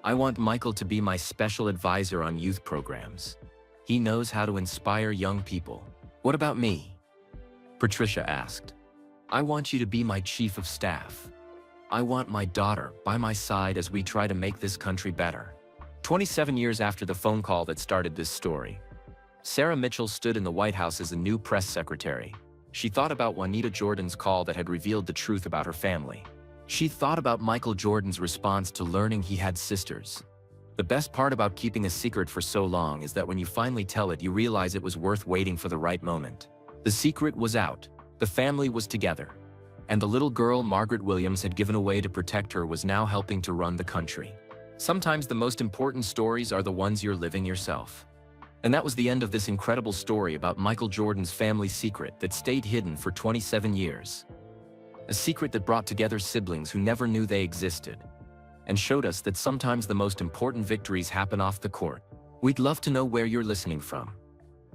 I want Michael to be my special advisor on youth programs. He knows how to inspire young people." "What about me?" Patricia asked. "I want you to be my chief of staff. I want my daughter by my side as we try to make this country better." 27 years after the phone call that started this story, Sarah Mitchell stood in the White House as a new press secretary. She thought about Juanita Jordan's call that had revealed the truth about her family. She thought about Michael Jordan's response to learning he had sisters. The best part about keeping a secret for so long is that when you finally tell it, you realize it was worth waiting for the right moment. The secret was out. The family was together. And the little girl Margaret Williams had given away to protect her was now helping to run the country. Sometimes the most important stories are the ones you're living yourself. And that was the end of this incredible story about Michael Jordan's family secret that stayed hidden for 27 years. A secret that brought together siblings who never knew they existed, and showed us that sometimes the most important victories happen off the court. We'd love to know where you're listening from.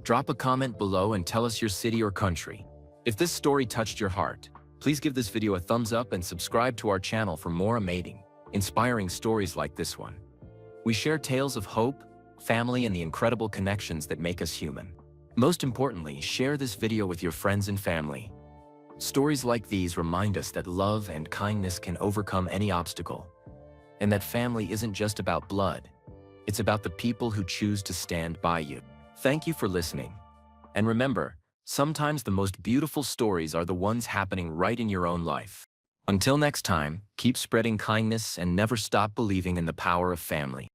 Drop a comment below and tell us your city or country. If this story touched your heart, please give this video a thumbs up and subscribe to our channel for more amazing, inspiring stories like this one. We share tales of hope, family, and the incredible connections that make us human. Most importantly, share this video with your friends and family. Stories like these remind us that love and kindness can overcome any obstacle, and that family isn't just about blood, it's about the people who choose to stand by you. Thank you for listening. And remember, sometimes the most beautiful stories are the ones happening right in your own life. Until next time, keep spreading kindness and never stop believing in the power of family.